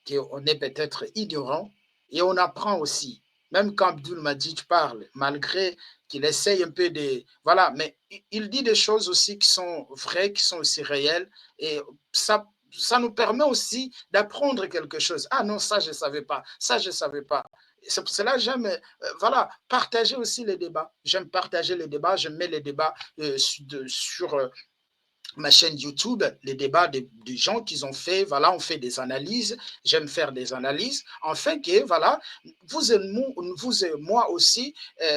On est peut-être ignorant et on apprend aussi. Même quand Abdul Majid parle, malgré qu'il essaye un peu de... Voilà, mais il dit des choses aussi qui sont vraies, qui sont aussi réelles. Et ça nous permet aussi d'apprendre quelque chose. Ah non, ça, je ne savais pas. Ça, je ne savais pas. C'est pour cela que j'aime partager aussi les débats. J'aime partager les débats. Je mets les débats sur ma chaîne YouTube, les débats des gens qui ont fait, voilà, on fait des analyses, j'aime faire des analyses, afin que, voilà, vous et moi aussi,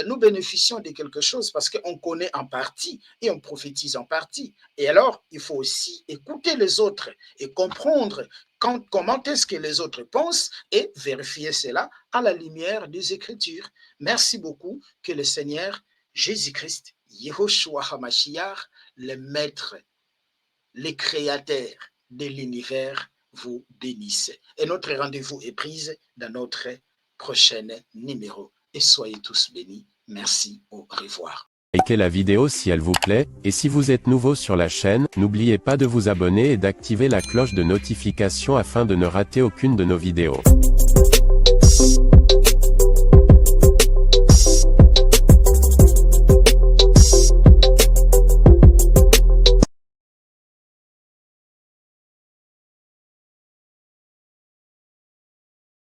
nous bénéficions de quelque chose parce qu'on connaît en partie et on prophétise en partie. Et alors, il faut aussi écouter les autres et comprendre comment est-ce que les autres pensent et vérifier cela à la lumière des Écritures. Merci beaucoup, que le Seigneur Jésus-Christ, Yehoshua HaMashiach, le Maître, les créateurs de l'univers vous bénissent. Et notre rendez-vous est pris dans notre prochain numéro. Et soyez tous bénis. Merci, au revoir. Likez la vidéo si elle vous plaît, et si vous êtes nouveau sur la chaîne, n'oubliez pas de vous abonner et d'activer la cloche de notification afin de ne rater aucune de nos vidéos.